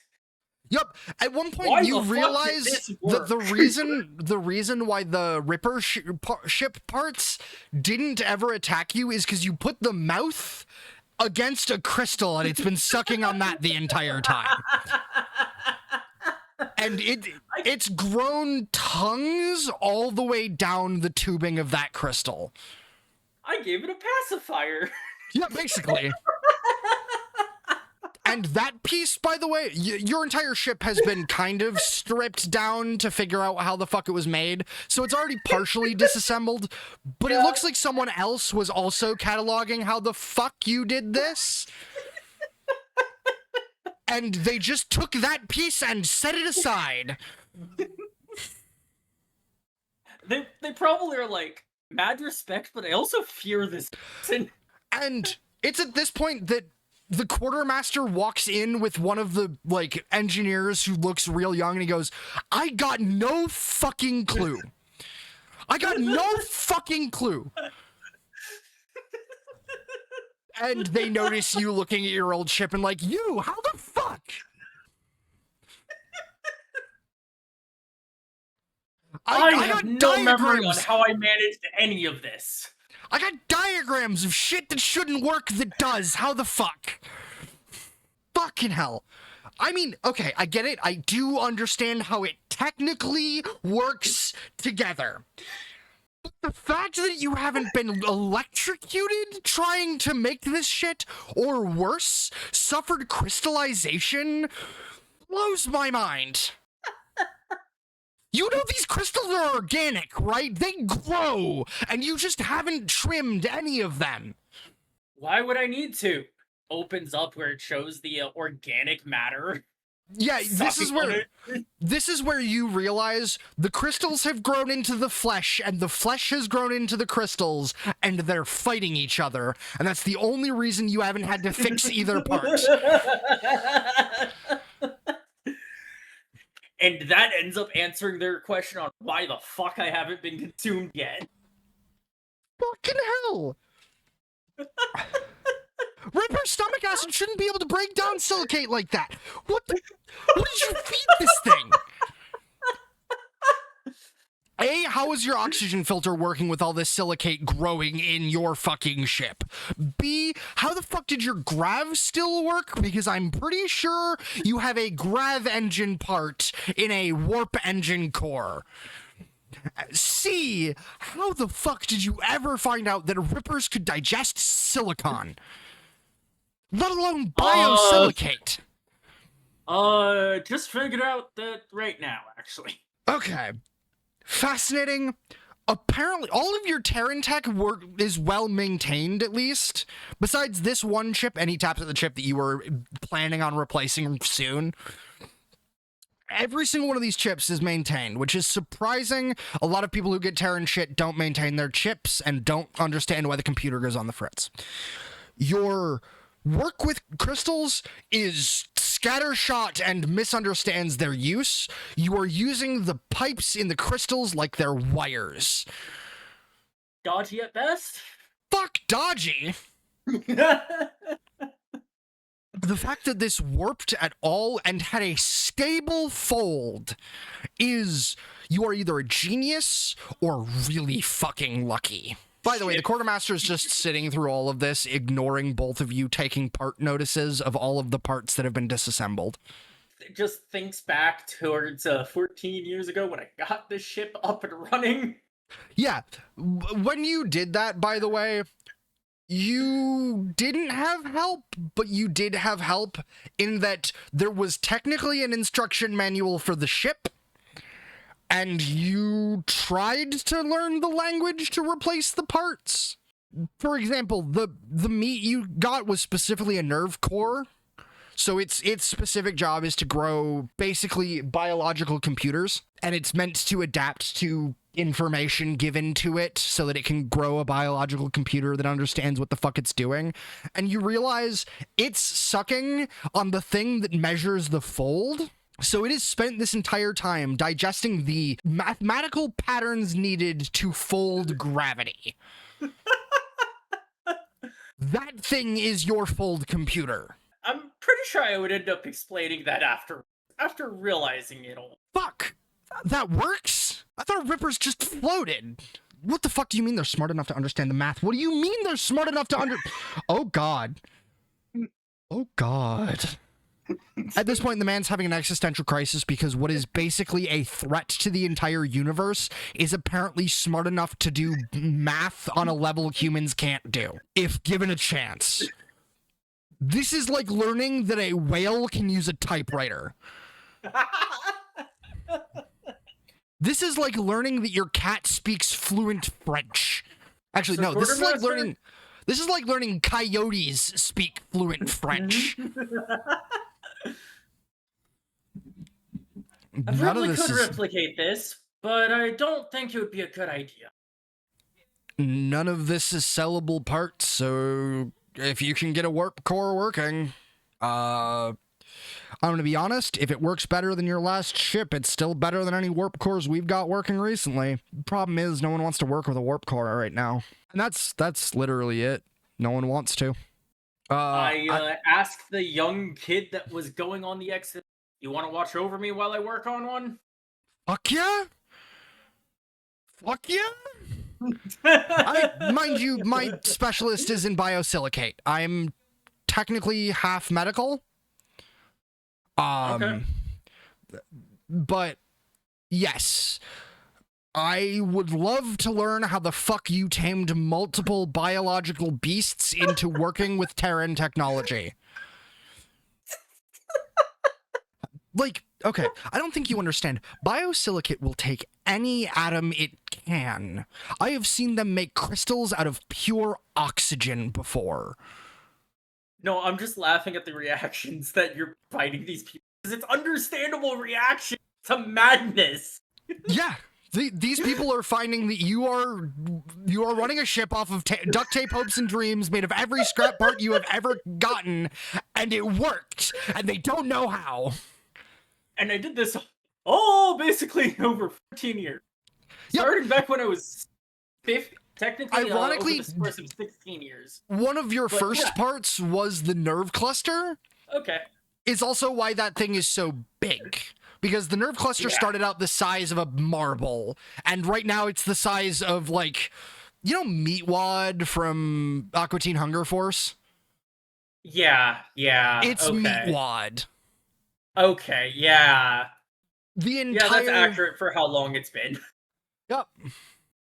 Yep. At one point, you realize that the reason why the Ripper ship parts didn't ever attack you is because you put the mouth against a crystal and it's been sucking on that the entire time. And it's grown tongues all the way down the tubing of that crystal. I gave it a pacifier. Yeah, basically. And that piece, by the way, your entire ship has been kind of stripped down to figure out how the fuck it was made. So it's already partially disassembled, but it looks like someone else was also cataloging how the fuck you did this. And they just took that piece and set it aside. They probably are like, mad respect, but I also fear this person. And it's at this point that the quartermaster walks in with one of the, like, engineers who looks real young, and he goes, I got no fucking clue. I got no fucking clue. And they notice you looking at your old ship and like, you, how the fuck? I have no memory on how I managed any of this. I got diagrams of shit that shouldn't work that does. How the fuck? Fucking hell. I mean, okay, I get it. I do understand how it technically works together. But the fact that you haven't been electrocuted trying to make this shit, or worse, suffered crystallization, blows my mind. You know these crystals are organic, right? They grow, and you just haven't trimmed any of them. Why would I need to? Opens up where it shows the organic matter. Yeah, this is where you realize the crystals have grown into the flesh, and the flesh has grown into the crystals, and they're fighting each other, and that's the only reason you haven't had to fix either part. And that ends up answering their question on why the fuck I haven't been consumed yet. Fucking hell! Ripper's stomach acid shouldn't be able to break down silicate like that. What did you feed this thing? A, how is your oxygen filter working with all this silicate growing in your fucking ship? B, how the fuck did your grav still work? Because I'm pretty sure you have a grav engine part in a warp engine core. C, how the fuck did you ever find out that Rippers could digest silicon? Let alone biosilicate. Just figured out that right now, actually. Okay. Fascinating. Apparently, all of your Terran tech work is well maintained, at least. Besides this one chip, and he taps at the chip that you were planning on replacing soon. Every single one of these chips is maintained, which is surprising. A lot of people who get Terran shit don't maintain their chips and don't understand why the computer goes on the fritz. Your work with crystals is scattershot and misunderstands their use. You are using the pipes in the crystals like they're wires. Dodgy at best? Fuck dodgy! The fact that this warped at all and had a stable fold is, you are either a genius or really fucking lucky. By the way, the quartermaster is just sitting through all of this, ignoring both of you taking part notices of all of the parts that have been disassembled. It just thinks back towards 14 years ago when I got this ship up and running. Yeah, when you did that, by the way, you didn't have help, but you did have help in that there was technically an instruction manual for the ship, and you tried to learn the language to replace the parts. For example, the meat you got was specifically a nerve core, so its specific job is to grow basically biological computers, and it's meant to adapt to information given to it so that it can grow a biological computer that understands what the fuck it's doing. And you realize it's sucking on the thing that measures the fold. So it has spent this entire time digesting the mathematical patterns needed to fold gravity. That thing is your fold computer. I'm pretty sure I would end up explaining that after realizing it all. Fuck! That works? I thought Rippers just floated. What the fuck do you mean they're smart enough to understand the math? What do you mean they're smart enough to Oh god. Oh god. At this point, the man's having an existential crisis because what is basically a threat to the entire universe is apparently smart enough to do math on a level humans can't do, if given a chance. This is like learning that a whale can use a typewriter. This is like learning that your cat speaks fluent French. Actually, no, this is like learning coyotes speak fluent French. I probably could replicate this, but I don't think it would be a good idea. None of this is sellable parts, so if you can get a warp core working, I'm going to be honest, if it works better than your last ship, it's still better than any warp cores we've got working recently. Problem is, no one wants to work with a warp core right now. And that's literally it. No one wants to. I asked the young kid that was going on the exit, you want to watch over me while I work on one? Fuck yeah? Fuck yeah? Mind you, my specialist is in biosilicate. I'm technically half medical. Okay. But yes, I would love to learn how the fuck you tamed multiple biological beasts into working with Terran technology. Like, okay, I don't think you understand. Biosilicate will take any atom it can. I have seen them make crystals out of pure oxygen before. No, I'm just laughing at the reactions that you're fighting these people. Because it's understandable reaction to madness. Yeah, these people are finding that you are running a ship off of duct tape, hopes, and dreams made of every scrap part you have ever gotten, and it worked, and they don't know how. And I did this all basically over 14 years. Starting back when I was 50, technically ironically, over the course of 16 years. One of your first parts was the nerve cluster. Okay. Is also why that thing is so big. Because the nerve cluster started out the size of a marble, and right now it's the size of, like, you know Meatwad from Aqua Teen Hunger Force? Yeah. It's Meatwad. Okay, yeah. Yeah, that's accurate for how long it's been. Yep.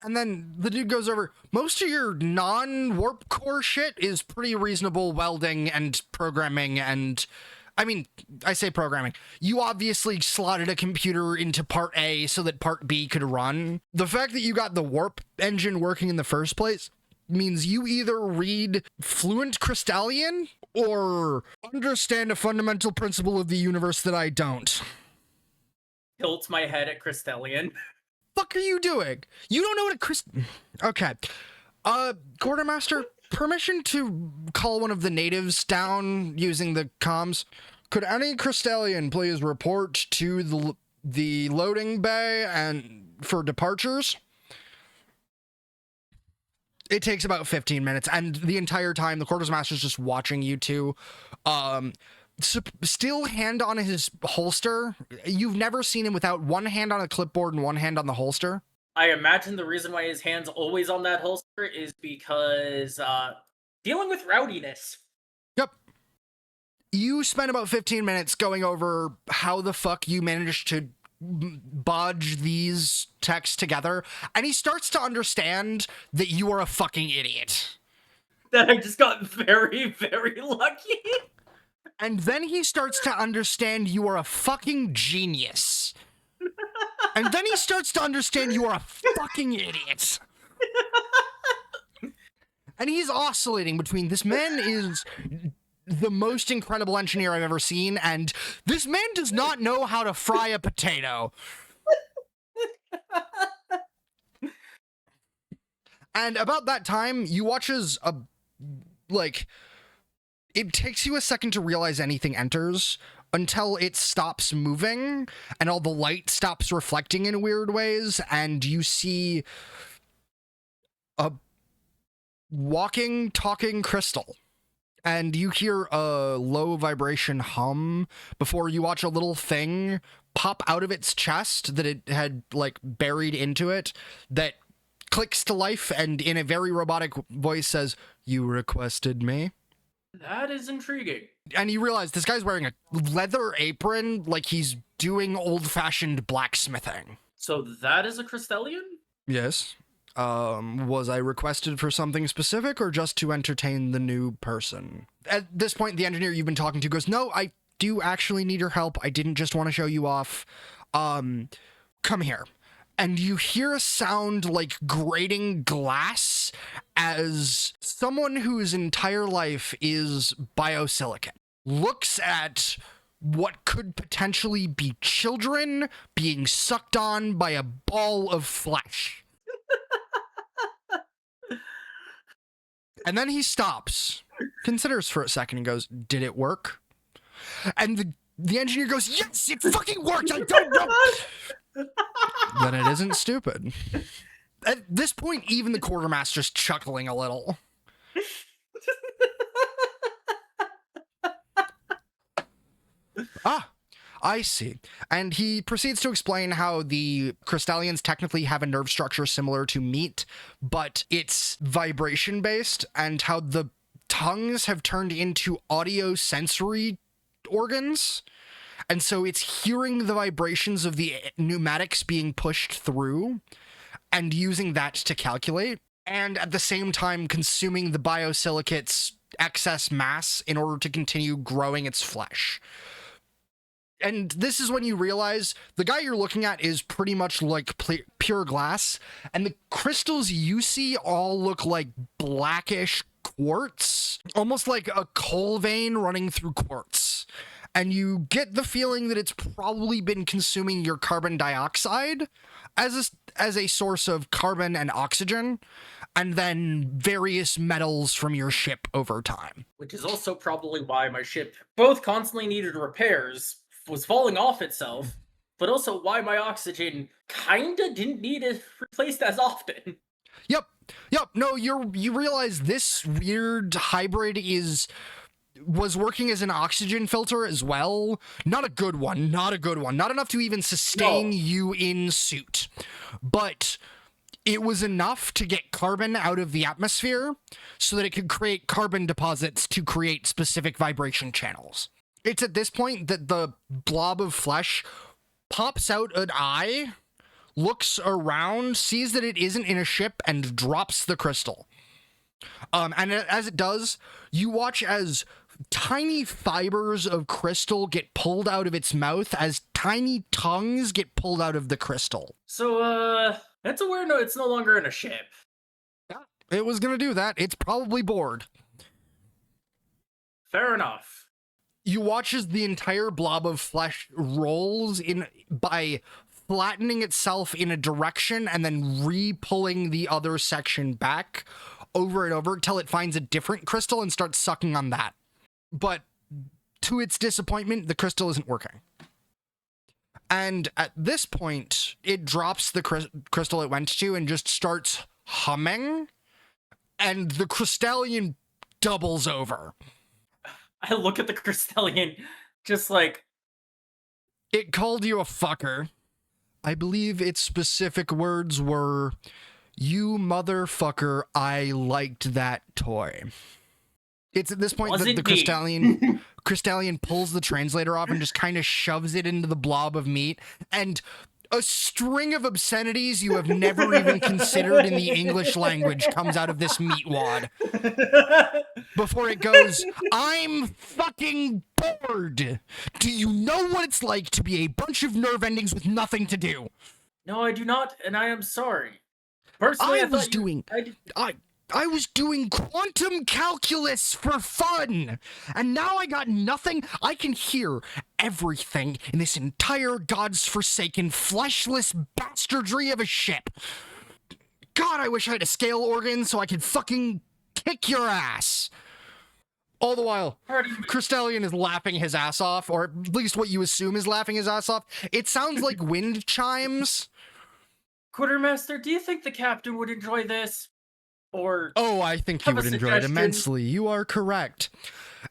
And then the dude goes over, most of your non-warp core shit is pretty reasonable welding and programming and I mean, I say programming. You obviously slotted a computer into part A so that part B could run. The fact that you got the warp engine working in the first place means you either read fluent Crystallian or understand a fundamental principle of the universe that I don't. Tilts my head at Crystallian. Fuck are you doing? You don't know what a Okay. Quartermaster, permission to call one of the natives down using the comms. Could any Crystallian please report to the loading bay and for departures? It takes about 15 minutes, and the entire time the quartermaster's just watching you two. Still hand on his holster. You've never seen him without one hand on a clipboard and one hand on the holster. I imagine the reason why his hand's always on that holster is because dealing with rowdiness. Yep. You spend about 15 minutes going over how the fuck you managed to bodge these texts together, and he starts to understand that you are a fucking idiot. That I just got very, very lucky. And then he starts to understand you are a fucking genius. And then he starts to understand you are a fucking idiot. And he's oscillating between this man is the most incredible engineer I've ever seen, and this man does not know how to fry a potato. And about that time, you watch as it takes you a second to realize anything enters until it stops moving and all the light stops reflecting in weird ways, and you see a walking, talking crystal. And you hear a low vibration hum before you watch a little thing pop out of its chest that it had, buried into it that clicks to life and in a very robotic voice says, "You requested me?" That is intriguing. And you realize this guy's wearing a leather apron like he's doing old-fashioned blacksmithing. So that is a Crystallian? Yes. Was I requested for something specific or just to entertain the new person? At this point, the engineer you've been talking to goes, "No, I do actually need your help. I didn't just want to show you off. Come here." And you hear a sound like grating glass as someone whose entire life is biosilicate looks at what could potentially be children being sucked on by a ball of flesh. And then he stops, considers for a second, and goes, "Did it work?" And the engineer goes, "Yes, it fucking worked! I don't know!" Then it isn't stupid. At this point, even the quartermaster's chuckling a little. Ah, I see. And he proceeds to explain how the Crystallians technically have a nerve structure similar to meat, but it's vibration-based, and how the tongues have turned into audio-sensory organs. And so it's hearing the vibrations of the pneumatics being pushed through and using that to calculate, and at the same time consuming the biosilicate's excess mass in order to continue growing its flesh. And this is when you realize the guy you're looking at is pretty much like pure glass, and the crystals you see all look like blackish quartz, almost like a coal vein running through quartz. And you get the feeling that it's probably been consuming your carbon dioxide as a source of carbon and oxygen, and then various metals from your ship over time. Which is also probably why my ship both constantly needed repairs, was falling off itself, but also why my oxygen kinda didn't need it replaced as often. Yep. No, you realize this weird hybrid was working as an oxygen filter as well. Not a good one. Not enough to even sustain you in suit. But it was enough to get carbon out of the atmosphere so that it could create carbon deposits to create specific vibration channels. It's at this point that the blob of flesh pops out an eye, looks around, sees that it isn't in a ship, and drops the crystal. And as it does, you watch as tiny fibers of crystal get pulled out of its mouth as tiny tongues get pulled out of the crystal. So, that's a weird note. It's no longer in a ship. It was gonna do that. It's probably bored. Fair enough. You watch as the entire blob of flesh rolls in by flattening itself in a direction and then re-pulling the other section back over and over until it finds a different crystal and starts sucking on that. But to its disappointment, the crystal isn't working. And at this point, it drops the crystal it went to and just starts humming, and the crystallion doubles over. I look at the crystallion, just like... It called you a fucker. I believe its specific words were, "You motherfucker, I liked that toy." It's at this point that the crystallion pulls the translator off and just kind of shoves it into the blob of meat, and a string of obscenities you have never even considered in the English language comes out of this meat wad. Before it goes, "I'm fucking bored. Do you know what it's like to be a bunch of nerve endings with nothing to do?" No, I do not, and I am sorry. Personally, I was doing quantum calculus for fun, and now I got nothing. I can hear everything in this entire God's forsaken, fleshless bastardry of a ship. God, I wish I had a scale organ so I could fucking kick your ass. All the while, Crystallion is laughing his ass off, or at least what you assume is laughing his ass off. It sounds like wind chimes. Quartermaster, do you think the captain would enjoy this? Or I think he would enjoy it immensely. You are correct.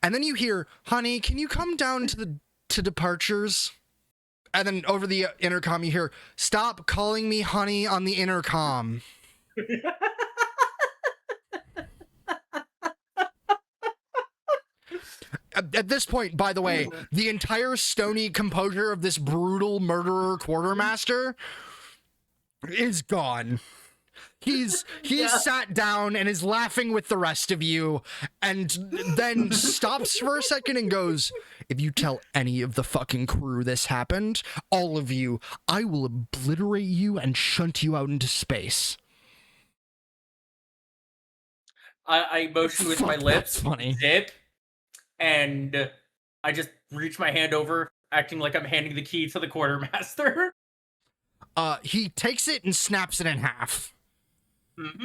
And then you hear, "Honey, can you come down to departures?" And then over the intercom you hear, "Stop calling me honey on the intercom." At this point, by the way, the entire stony composure of this brutal murderer quartermaster is gone. He's sat down and is laughing with the rest of you, and then stops for a second and goes, "If you tell any of the fucking crew this happened, all of you, I will obliterate you and shunt you out into space." I motion with my lips, funny. Zip, and I just reach my hand over, acting like I'm handing the key to the quartermaster. He takes it and snaps it in half. Mm-hmm.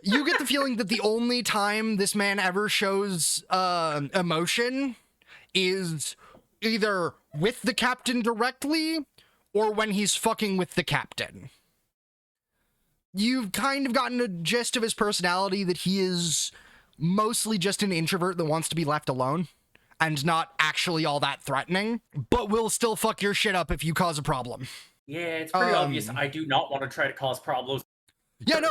You get the feeling that the only time this man ever shows emotion is either with the captain directly or when he's fucking with the captain. You've kind of gotten a gist of his personality that he is mostly just an introvert that wants to be left alone and not actually all that threatening, but will still fuck your shit up if you cause a problem. Yeah, it's pretty obvious I do not want to try to cause problems. Yeah, no,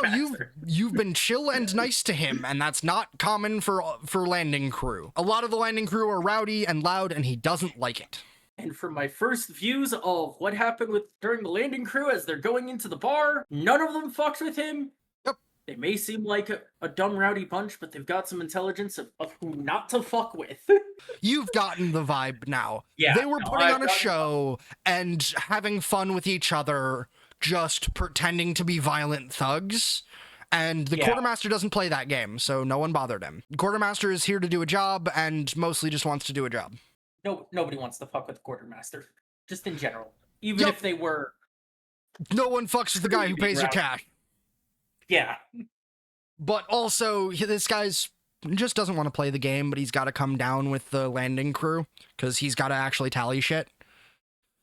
you've been chill and nice to him, and that's not common for landing crew. A lot of the landing crew are rowdy and loud, and he doesn't like it. And from my first views of what happened during the landing crew as they're going into the bar, none of them fucked with him. Yep. They may seem like a dumb rowdy bunch, but they've got some intelligence of who not to fuck with. You've gotten the vibe now. Yeah, they were putting on a show and having fun with each other, just pretending to be violent thugs. And the quartermaster doesn't play that game, so no one bothered him. The quartermaster is here to do a job and mostly just wants to do a job. No, nobody wants to fuck with the quartermaster, just in general. Even if they were... No one fucks with the guy who pays your cash. Yeah. But also, this guy's just doesn't want to play the game, but he's got to come down with the landing crew, because he's got to actually tally shit.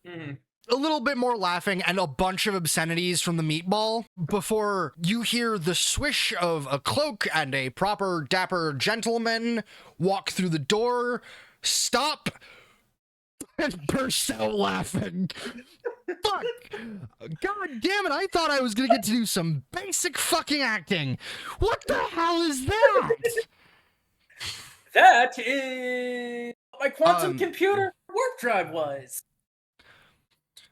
Mm-hmm. A little bit more laughing and a bunch of obscenities from the meatball before you hear the swish of a cloak and a proper dapper gentleman walk through the door, stop, and burst out laughing. Fuck! God damn it, I thought I was gonna get to do some basic fucking acting. What the hell is that? That is my quantum computer warp drive was.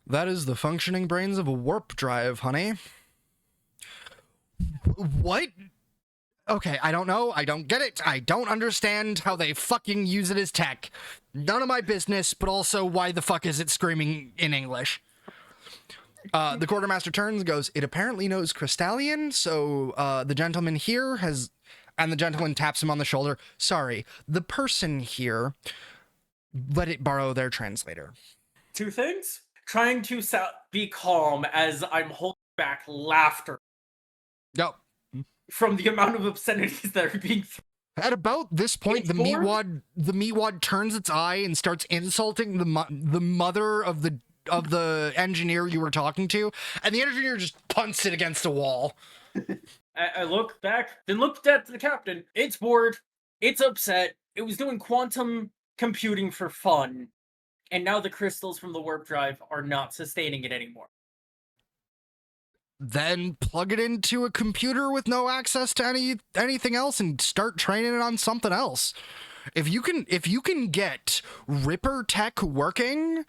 That is the functioning brains of a warp drive, honey. What? Okay, I don't know. I don't get it. I don't understand how they fucking use it as tech. None of my business, but also why the fuck is it screaming in English? The quartermaster turns and goes, it apparently knows Crystallian, so the gentleman here has... And the gentleman taps him on the shoulder. Sorry, the person here, let it borrow their translator. Two things. Trying to be calm as I'm holding back laughter. Yep. From the amount of obscenities that are being thrown. At about this point, the meatwad turns its eye and starts insulting the mother of the engineer you were talking to, and the engineer just punts it against a wall. I look back, then looked at the captain. It's bored. It's upset. It was doing quantum computing for fun, and now the crystals from the warp drive are not sustaining it anymore. Then plug it into a computer with no access to anything else and start training it on something else. If you can get Ripper tech working,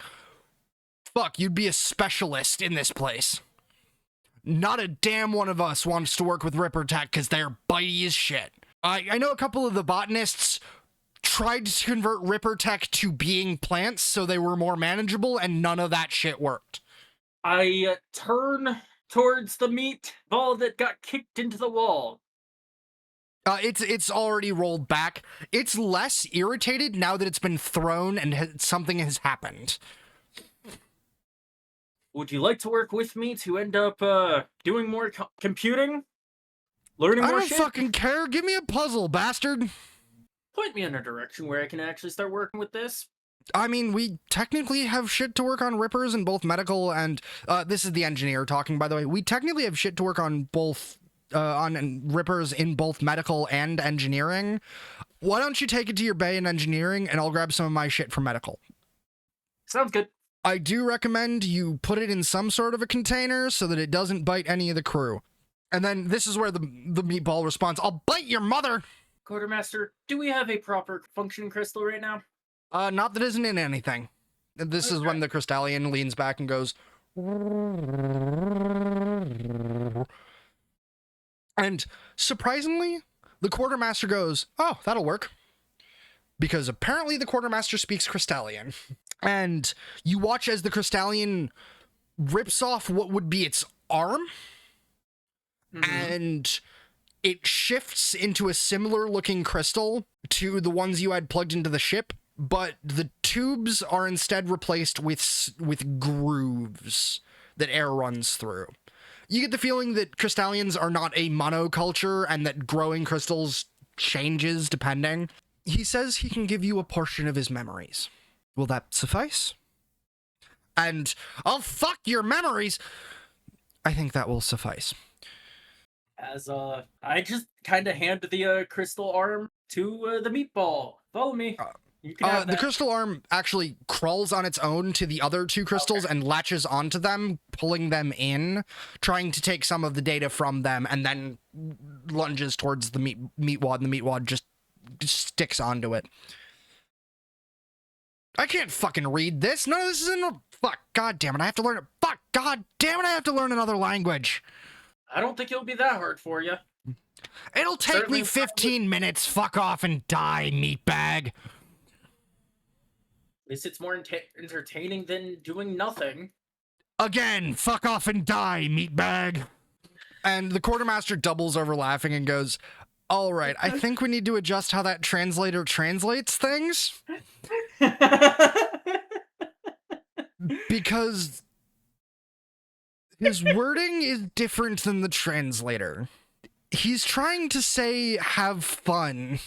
fuck, you'd be a specialist in this place. Not a damn one of us wants to work with Ripper tech because they're bitey as shit. I know a couple of the botanists tried to convert Ripper tech to being plants so they were more manageable, and none of that shit worked. I turn towards the meat ball that got kicked into the wall. It's already rolled back. It's less irritated now that it's been thrown and something has happened. Would you like to work with me to end up doing more computing? Learning more shit? I don't fucking care. Give me a puzzle, bastard. Point me in a direction where I can actually start working with this. I mean, we technically have shit to work on Rippers in both medical and... this is the engineer talking, by the way. We technically have shit to work on both... on Rippers in both medical and engineering. Why don't you take it to your bay in engineering, and I'll grab some of my shit from medical. Sounds good. I do recommend you put it in some sort of a container so that it doesn't bite any of the crew. And then this is where the meatball responds, I'll bite your mother! Quartermaster, do we have a proper functioning crystal right now? Not that isn't in anything. This is when the Crystallian leans back and goes... And surprisingly, the quartermaster goes, oh, that'll work. Because apparently the quartermaster speaks Crystallian. And you watch as the Crystallian rips off what would be its arm, and it shifts into a similar looking crystal to the ones you had plugged into the ship, but the tubes are instead replaced with grooves that air runs through. You get the feeling that Crystallians are not a monoculture and that growing crystals changes depending. He says he can give you a portion of his memories. Will that suffice? And, oh, fuck your memories! I think that will suffice. As, I just kind of hand the, crystal arm to, the meatball. Follow me. You can have that. The crystal arm actually crawls on its own to the other two crystals and latches onto them, pulling them in, trying to take some of the data from them, and then lunges towards the meatwad, and the meatwad just sticks onto it. I can't fucking read this. None of this is in... Fuck, god damn it, I have to learn it. Fuck, god damn it, I have to learn another language. I don't think it'll be that hard for you. It'll take me 15 minutes. Fuck off and die, meatbag. At least it's more entertaining than doing nothing. Again, fuck off and die, meatbag. And the quartermaster doubles over laughing and goes, all right, I think we need to adjust how that translator translates things. Because his wording is different than the translator. He's trying to say, have fun.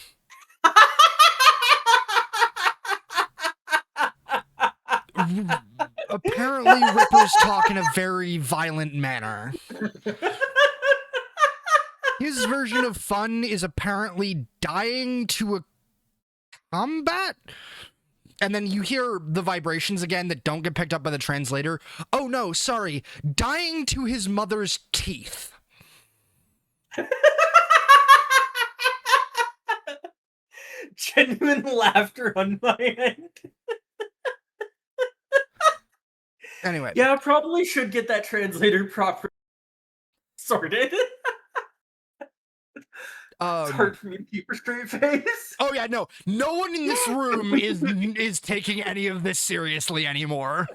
Apparently, Ripper's talk in a very violent manner. His version of fun is apparently dying to a combat? And then you hear the vibrations again that don't get picked up by the translator. Oh no, sorry. Dying to his mother's teeth. Genuine laughter on my end. Anyway. Yeah, I probably should get that translator properly sorted. It's hard for me to keep a straight face. Oh yeah, no one in this room is taking any of this seriously anymore.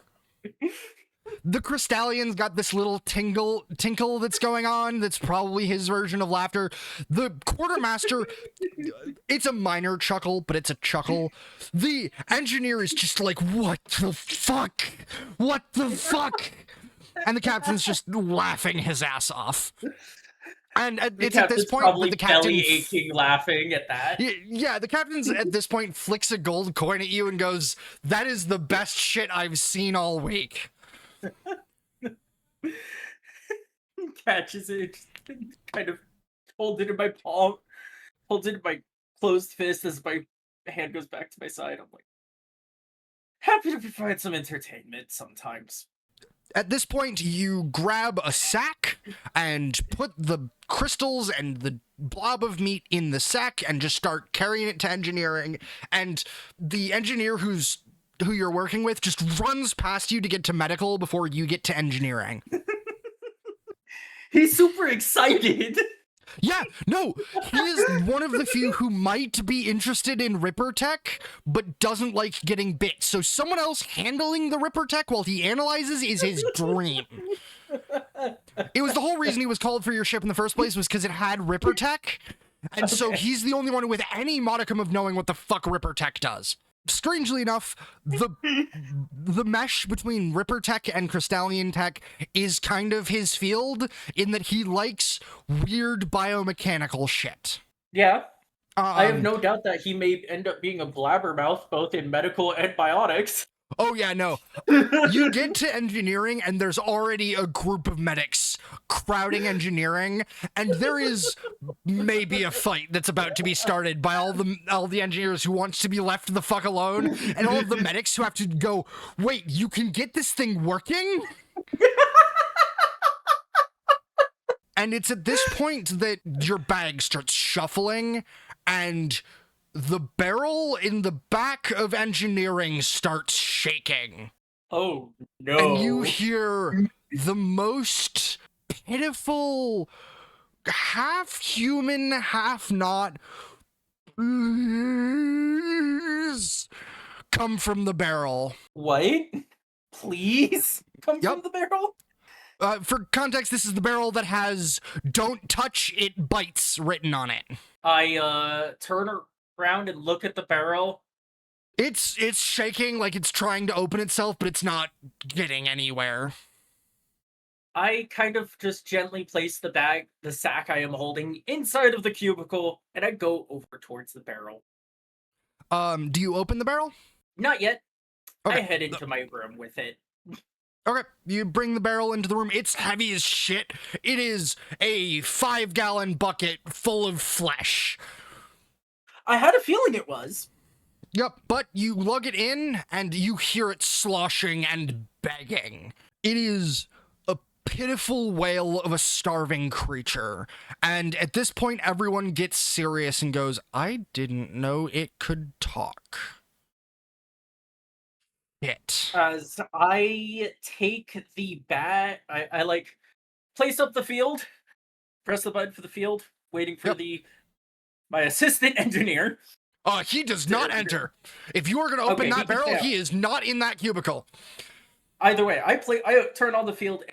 The Crystallion's got this little tinkle that's going on. That's probably his version of laughter. The Quartermaster, it's a minor chuckle, but it's a chuckle. The engineer is just like, what the fuck? What the fuck? And the captain's just laughing his ass off. And it's at this point that the captain belly aching laughing at that. Yeah, the captain's at this point flicks a gold coin at you and goes, "That is the best shit I've seen all week." Catches it, kind of holds it in my palm, holds it in my closed fist as my hand goes back to my side. I'm like, happy to provide some entertainment sometimes. At this point, you grab a sack and put the crystals and the blob of meat in the sack and just start carrying it to engineering. And the engineer who you're working with just runs past you to get to medical before you get to engineering. He's super excited. Yeah, no, he is one of the few who might be interested in Ripper Tech, but doesn't like getting bit. So someone else handling the Ripper Tech while he analyzes is his dream. It was the whole reason he was called for your ship in the first place was because it had Ripper Tech. And so he's the only one with any modicum of knowing what the fuck Ripper Tech does. Strangely enough, the mesh between Ripper Tech and Crystallion Tech is kind of his field in that he likes weird biomechanical shit. Yeah. I have no doubt that he may end up being a blabbermouth both in medical and biotics. Oh yeah, no. You get to engineering and there's already a group of medics crowding engineering, and there is maybe a fight that's about to be started by all the engineers who wants to be left the fuck alone, and all of the medics who have to go, wait, you can get this thing working? And it's at this point that your bag starts shuffling, and the barrel in the back of engineering starts shaking. Oh, no. And you hear the most pitiful, half human, half not, come from the barrel. What? Please? Come from the barrel? For context, this is the barrel that has "Don't touch, it bites" written on it. I turn around and look at the barrel. It's shaking like it's trying to open itself, but it's not getting anywhere. I kind of just gently place the sack I am holding inside of the cubicle, and I go over towards the barrel. Do you open the barrel? Not yet. Okay. I head into my room with it. Okay, you bring the barrel into the room. It's heavy as shit. It is a 5-gallon bucket full of flesh. I had a feeling it was. Yep, but you lug it in, and you hear it sloshing and begging. It is a pitiful wail of a starving creature. And at this point, everyone gets serious and goes, I didn't know it could talk. As I take the bat, I like place up the field, press the button for the field, waiting for my assistant engineer. He does not enter. If you are going to open that barrel, he is not in that cubicle. Either way, I turn on the field, and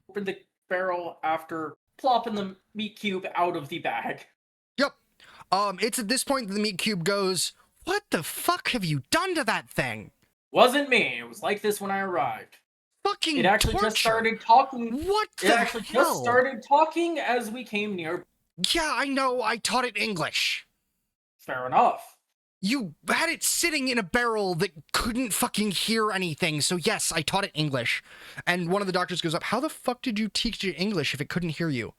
open the barrel after plopping the meat cube out of the bag. Yep. It's at this point that the meat cube goes, what the fuck have you done to that thing? Wasn't me. It was like this when I arrived. Fucking It actually torture. Just started talking. What the It actually hell? just started talking as we came near. Yeah, I know. I taught it English. Fair enough. You had it sitting in a barrel that couldn't fucking hear anything, so yes, I taught it English. And one of the doctors goes up, how the fuck did you teach it English if it couldn't hear you?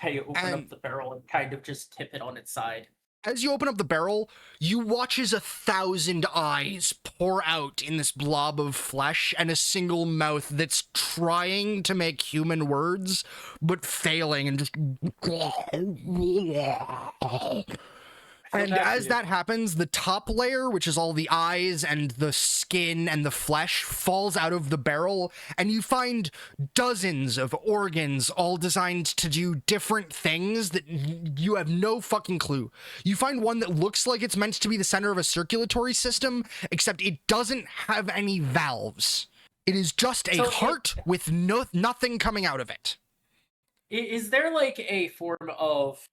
I open up the barrel and kind of just tip it on its side. As you open up the barrel, you watch as 1,000 eyes pour out in this blob of flesh and a single mouth that's trying to make human words, but failing and just... And as that happens, the top layer, which is all the eyes and the skin and the flesh, falls out of the barrel, and you find dozens of organs all designed to do different things that you have no fucking clue. You find one that looks like it's meant to be the center of a circulatory system, except it doesn't have any valves. It is just a heart with nothing coming out of it. Is there like a form of,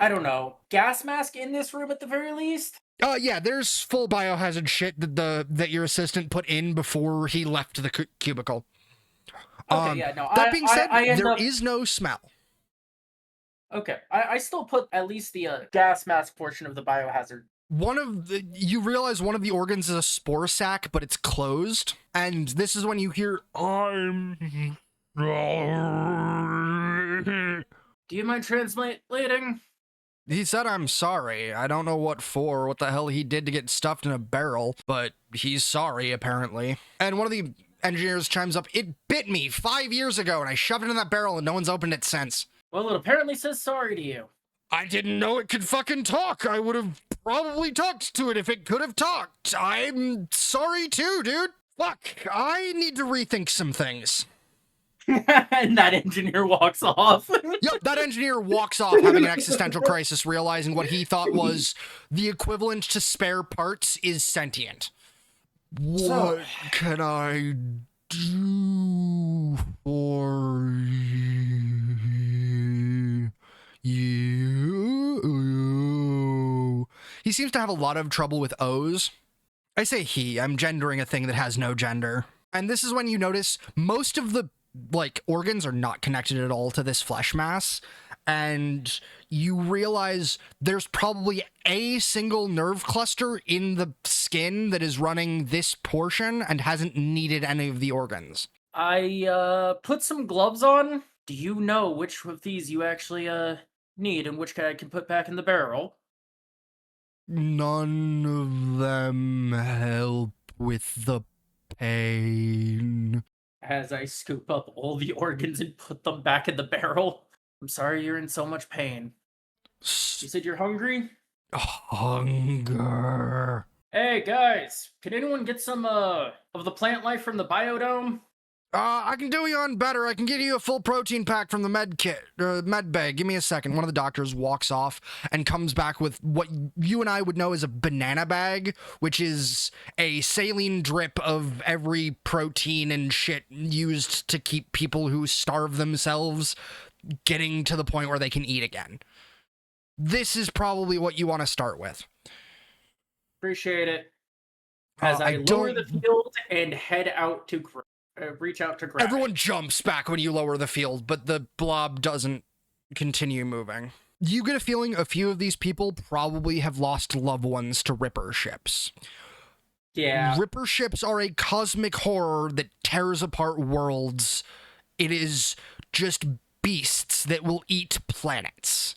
I don't know, gas mask in this room at the very least? Yeah, there's full biohazard shit that your assistant put in before he left the cubicle. Okay, yeah, no. That being said, there is no smell. Okay, I still put at least the gas mask portion of the biohazard. You realize one of the organs is a spore sac, but it's closed, and this is when you hear, "I'm sorry." Do you mind translating? He said, "I'm sorry. I don't know what for, what the hell he did to get stuffed in a barrel, but he's sorry, apparently." And one of the engineers chimes up, "It bit me 5 years ago, and I shoved it in that barrel, and no one's opened it since." Well, it apparently says sorry to you. I didn't know it could fucking talk. I would have probably talked to it if it could have talked. I'm sorry too, dude. Fuck, I need to rethink some things. And that engineer walks off. Yep, that engineer walks off having an existential crisis, realizing what he thought was the equivalent to spare parts is sentient. What can I do for you? He seems to have a lot of trouble with O's. I say he, I'm gendering a thing that has no gender. And this is when you notice most of the organs are not connected at all to this flesh mass, and you realize there's probably a single nerve cluster in the skin that is running this portion and hasn't needed any of the organs. I put some gloves on. Do you know which of these you actually need and which I can put back in the barrel? None of them help with the pain. As I scoop up all the organs and put them back in the barrel. I'm sorry you're in so much pain. You said you're hungry? Hunger. Hey guys, can anyone get some of the plant life from the biodome? I can do you on better. I can give you a full protein pack from the med bag. Give me a second. One of the doctors walks off and comes back with what you and I would know as a banana bag, which is a saline drip of every protein and shit used to keep people who starve themselves getting to the point where they can eat again. This is probably what you want to start with. Appreciate it. As I lower the field and head out to reach out to grab Everyone jumps back when you lower the field, but the blob doesn't continue moving. You get a feeling a few of these people probably have lost loved ones to Ripper ships. Yeah. Ripper ships are a cosmic horror that tears apart worlds. It is just beasts that will eat planets.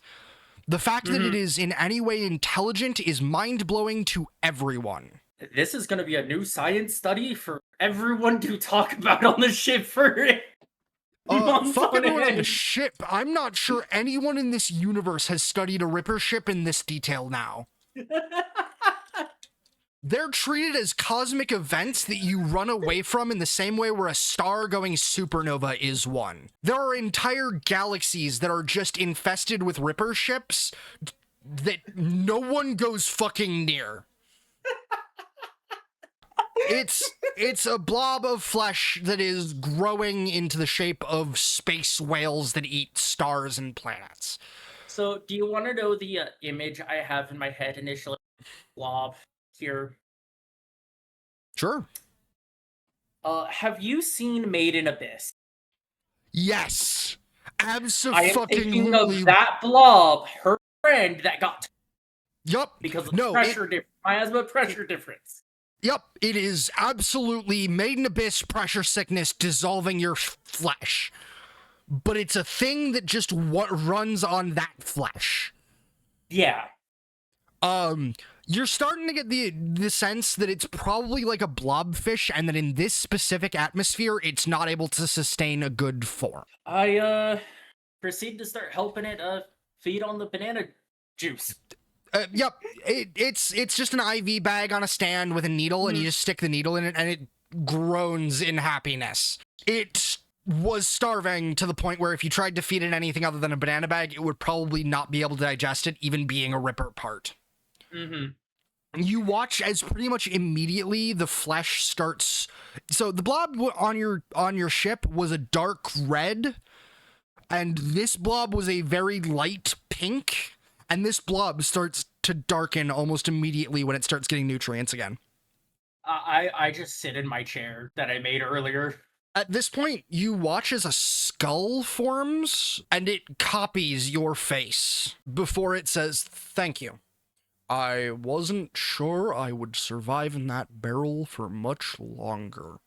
The fact that it is in any way intelligent is mind-blowing to everyone. This is going to be a new science study for everyone to talk about on the ship for months fuck on everyone on the end. ship. I'm not sure anyone in this universe has studied a Ripper ship in this detail now. They're treated as cosmic events that you run away from in the same way where a star going supernova is one. There are entire galaxies that are just infested with Ripper ships that no one goes fucking near. It's a blob of flesh that is growing into the shape of space whales that eat stars and planets. So, do you want to know the image I have in my head initially? Blob here. Sure. Have you seen Made in Abyss? Yes. Absolutely. I am thinking of that blob, her friend that got. Yup. Because of pressure difference. Miasma pressure difference. Yep, it is absolutely Made in Abyss pressure sickness dissolving your flesh. But it's a thing that just runs on that flesh. Yeah. You're starting to get the sense that it's probably like a blobfish, and that in this specific atmosphere, it's not able to sustain a good form. I proceed to start helping it feed on the banana juice. Yep. It's just an IV bag on a stand with a needle, and you just stick the needle in it, and it groans in happiness. It was starving to the point where if you tried to feed it anything other than a banana bag, it would probably not be able to digest it, even being a Ripper part. You watch as pretty much immediately the flesh starts. So the blob on your ship was a dark red, and this blob was a very light pink, and this blob starts to darken almost immediately when it starts getting nutrients again. I just sit in my chair that I made earlier. At this point, you watch as a skull forms, and it copies your face before it says, "Thank you. I wasn't sure I would survive in that barrel for much longer."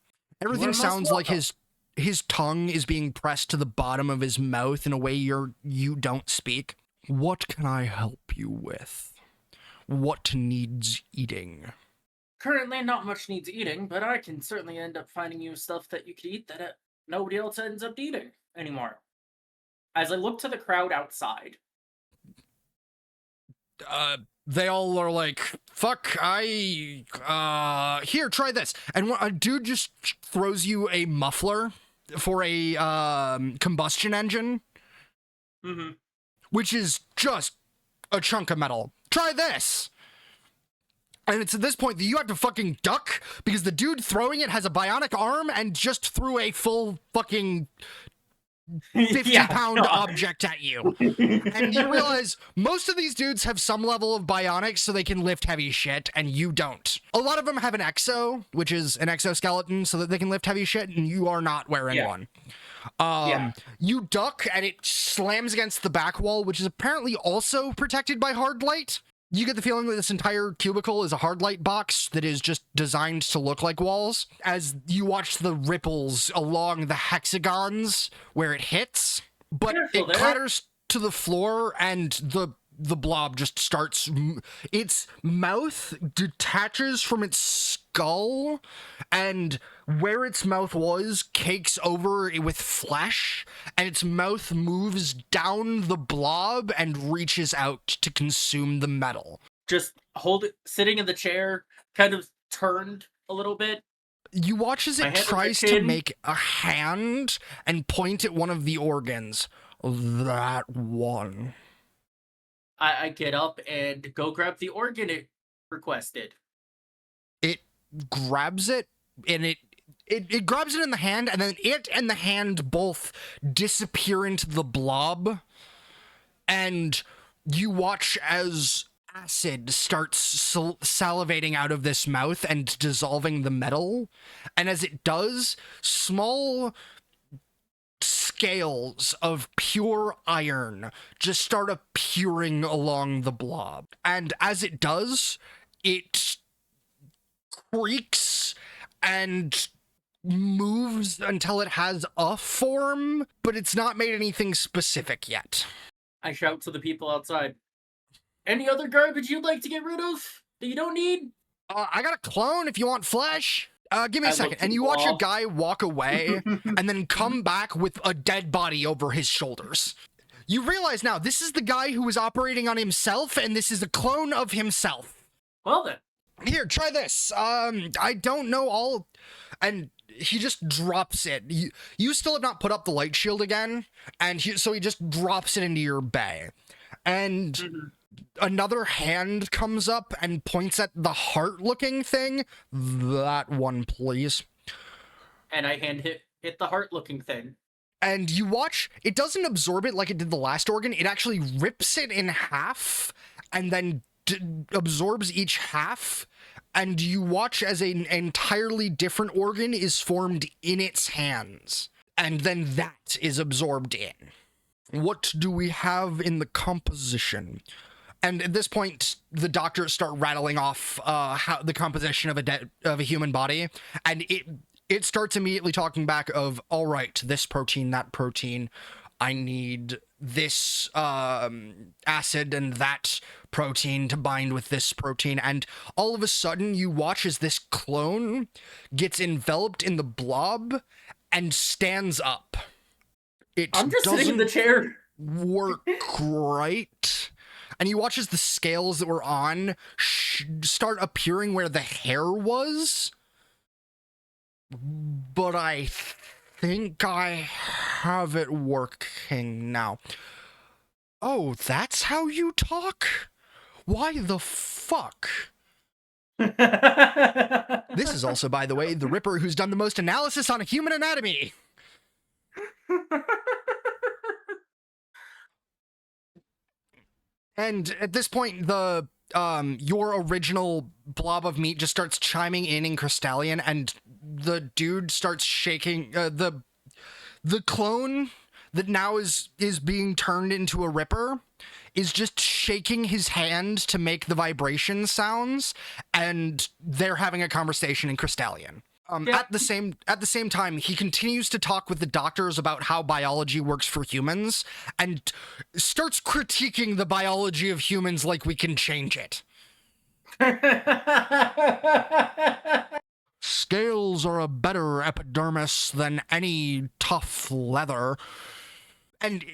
Everything sounds like his tongue is being pressed to the bottom of his mouth in a way you don't speak. "What can I help you with? What needs eating?" Currently, not much needs eating, but I can certainly end up finding you stuff that you could eat that nobody else ends up eating anymore. As I look to the crowd outside. They all are like, "Fuck, here, try this." And a dude just throws you a muffler for a combustion engine, which is just a chunk of metal. "Try this." And it's at this point that you have to fucking duck because the dude throwing it has a bionic arm and just threw a full fucking 50-pound object at you. And you realize most of these dudes have some level of bionics so they can lift heavy shit, and you don't. A lot of them have an exo, which is an exoskeleton, so that they can lift heavy shit, and you are not wearing one. You duck, and it slams against the back wall, which is apparently also protected by hard light. You get the feeling that this entire cubicle is a hard light box that is just designed to look like walls. As you watch the ripples along the hexagons where it hits, but it clatters to the floor, and the blob just starts. Its mouth detaches from its skull, and where its mouth was cakes over with flesh, and its mouth moves down the blob and reaches out to consume the metal. Just sitting in the chair, kind of turned a little bit. You watch as it tries to make a hand and point at one of the organs. That one. I get up and go grab the organ it requested. It grabs it, and it grabs it in the hand, and then it and the hand both disappear into the blob, and you watch as acid starts salivating out of this mouth and dissolving the metal, and as it does, small scales of pure iron just start appearing along the blob. And as it does, it creaks and moves until it has a form, but it's not made anything specific yet. I shout to the people outside, "Any other garbage you'd like to get rid of that you don't need?" I got a clone if you want flesh. Give me a second. And you watch a guy walk away and then come back with a dead body over his shoulders. You realize now, this is the guy who was operating on himself, and this is a clone of himself. Well then. Here, try this. I don't know all... And he just drops it. You still have not put up the light shield again, and so he just drops it into your bay. And... Another hand comes up and points at the heart-looking thing. That one, please. And I hit the heart-looking thing. And you watch, it doesn't absorb it like it did the last organ. It actually rips it in half and then absorbs each half. And you watch as an entirely different organ is formed in its hands. And then that is absorbed in. What do we have in the composition? And at this point, the doctors start rattling off how the composition of a human body, and it starts immediately talking back of, all right, this protein, that protein, I need this acid and that protein to bind with this protein, and all of a sudden you watch as this clone gets enveloped in the blob and stands up. I'm just sitting in the chair. Work right. and you watch as the scales that were on start appearing where the hair was. But I think I have it working now. Oh, that's how you talk? Why the fuck? This is also, by the way, the Ripper who's done the most analysis on human anatomy. And at this point, the your original blob of meat just starts chiming in Crystallian, and the dude starts shaking. The clone that now is being turned into a Ripper is just shaking his hand to make the vibration sounds, and they're having a conversation in Crystallian. At the same time, he continues to talk with the doctors about how biology works for humans, and starts critiquing the biology of humans like we can change it. Scales are a better epidermis than any tough leather. And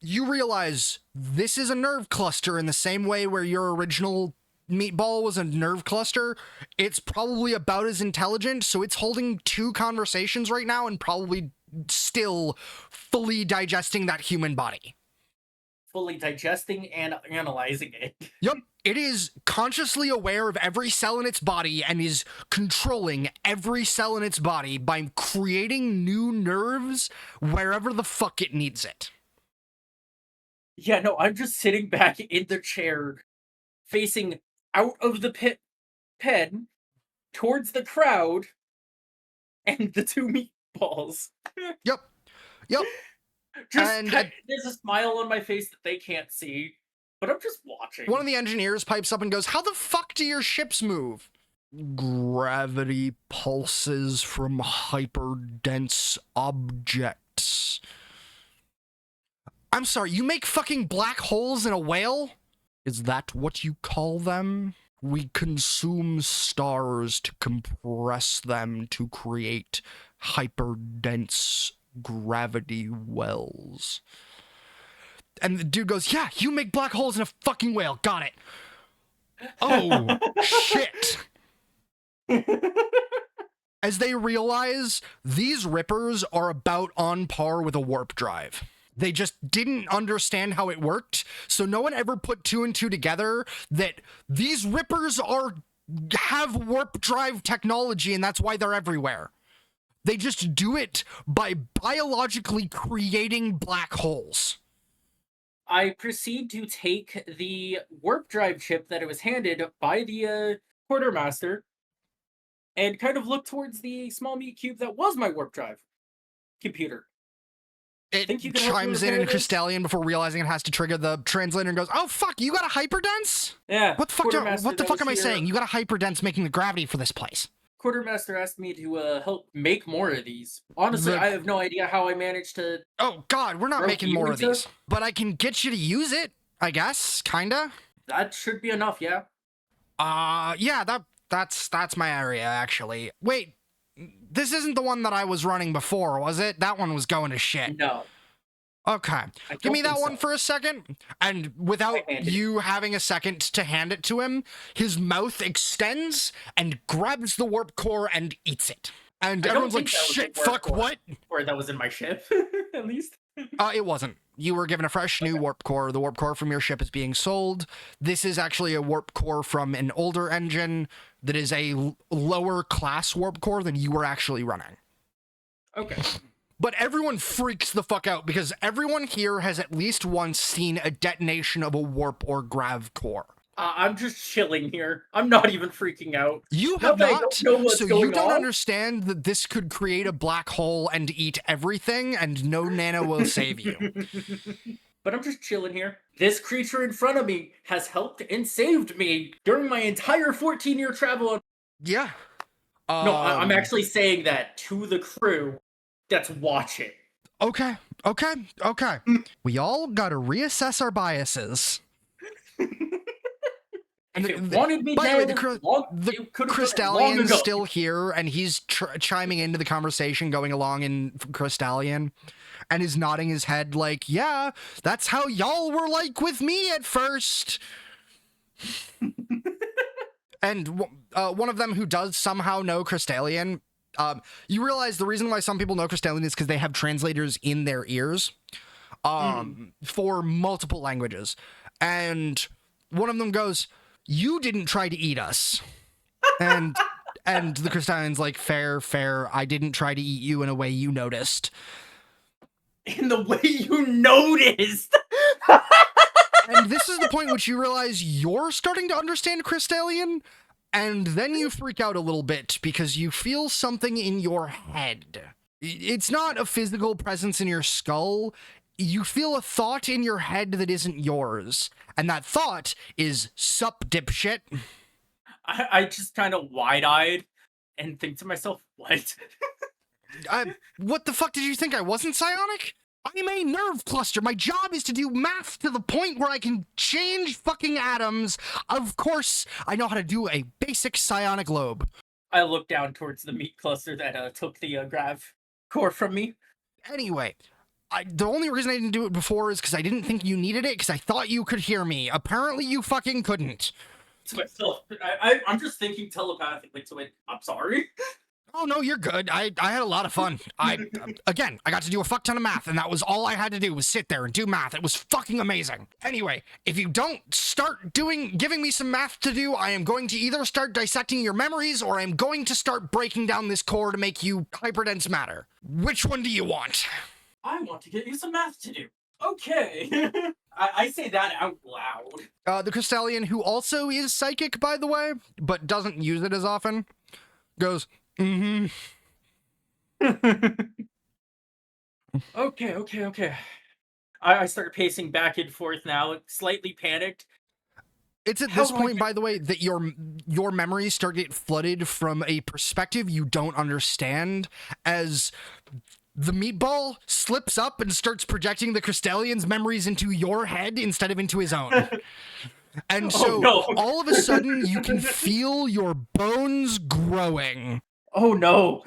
you realize this is a nerve cluster in the same way where your original meatball was a nerve cluster. It's probably about as intelligent, so it's holding two conversations right now and probably still fully digesting that human body. Fully digesting and analyzing it. Yep. It is consciously aware of every cell in its body and is controlling every cell in its body by creating new nerves wherever the fuck it needs it. Yeah, no, I'm just sitting back in the chair, facing out of the pen towards the crowd and the two meatballs. Yep. There's a smile on my face that they can't see, but I'm just watching. One of the engineers pipes up and goes, "How the fuck do your ships move?" "Gravity pulses from hyperdense objects." "I'm sorry, you make fucking black holes in a whale?" "Is that what you call them? We consume stars to compress them to create hyperdense gravity wells." And the dude goes, "Yeah, you make black holes in a fucking whale. Got it." Oh, shit. As they realize these Rippers are about on par with a warp drive. They just didn't understand how it worked, so no one ever put two and two together that these Rippers have warp drive technology, and that's why they're everywhere. They just do it by biologically creating black holes. I proceed to take the warp drive chip that it was handed by the quartermaster and kind of look towards the small meat cube that was my warp drive computer. It chimes in Crystallian before realizing it has to trigger the translator and goes, "Oh fuck, you got a hyperdense?" Yeah. What the fuck am I saying? You got a hyperdense making the gravity for this place. Quartermaster asked me to help make more of these. Honestly, I have no idea how I managed to... Oh god, we're not making more of these. But I can get you to use it, I guess, kinda. That should be enough, yeah. Yeah, that's my area, actually. Wait, this isn't the one that I was running before, was it? That one was going to shit. No. Okay, give me that one for a second. And without you having a second to hand it to him, his mouth extends and grabs the warp core and eats it. And everyone's like, "Shit, fuck, what?" Or that was in my ship, at least. It wasn't. You were given a fresh new warp core. The warp core from your ship is being sold. This is actually a warp core from an older engine that is a lower class warp core than you were actually running. Okay. But everyone freaks the fuck out because everyone here has at least once seen a detonation of a warp or grav core. I'm just chilling here. I'm not even freaking out. You have not, so you don't understand that this could create a black hole and eat everything, and no nano will save you. But I'm just chilling here. This creature in front of me has helped and saved me during my entire 14-year travel. Yeah. No, I'm actually saying that to the crew that's watching. Okay. We all gotta reassess our biases. If it wanted me by dead, the way, the Crystallian's still here, and he's chiming into the conversation going along in Crystallian. and is nodding his head like, yeah, that's how y'all were like with me at first. And one of them who does somehow know Crystallian, you realize the reason why some people know Crystallian is because they have translators in their ears for multiple languages. And one of them goes, you didn't try to eat us. And the Crystallian's like, fair, I didn't try to eat you in a way you noticed. In the way you noticed! And this is the point which you realize you're starting to understand Crystallian, and then you freak out a little bit because you feel something in your head. It's not a physical presence in your skull. You feel a thought in your head that isn't yours, and that thought is, sup, dipshit. I just kind of wide-eyed and think to myself, what? What the fuck did you think? I wasn't psionic? I'm a nerve cluster. My job is to do math to the point where I can change fucking atoms. Of course, I know how to do a basic psionic lobe. I look down towards the meat cluster that took the grav core from me. Anyway, the only reason I didn't do it before is because I didn't think you needed it, because I thought you could hear me. Apparently, you fucking couldn't. To myself, I'm just thinking telepathically to it. I'm sorry. Oh, no, you're good. I had a lot of fun. I got to do a fuck ton of math, and that was all I had to do was sit there and do math. It was fucking amazing. Anyway, if you don't start giving me some math to do, I am going to either start dissecting your memories, or I'm going to start breaking down this core to make you hyperdense matter. Which one do you want? I want to get you some math to do. Okay. I say that out loud. The Crystallian, who also is psychic, by the way, but doesn't use it as often, goes, mm-hmm. Okay. I start pacing back and forth now, slightly panicked. It's at this point, by the way, that your memories start to get flooded from a perspective you don't understand, as the meatball slips up and starts projecting the Crystallian's memories into your head instead of into his own. And so all of a sudden you can feel your bones growing. Oh no.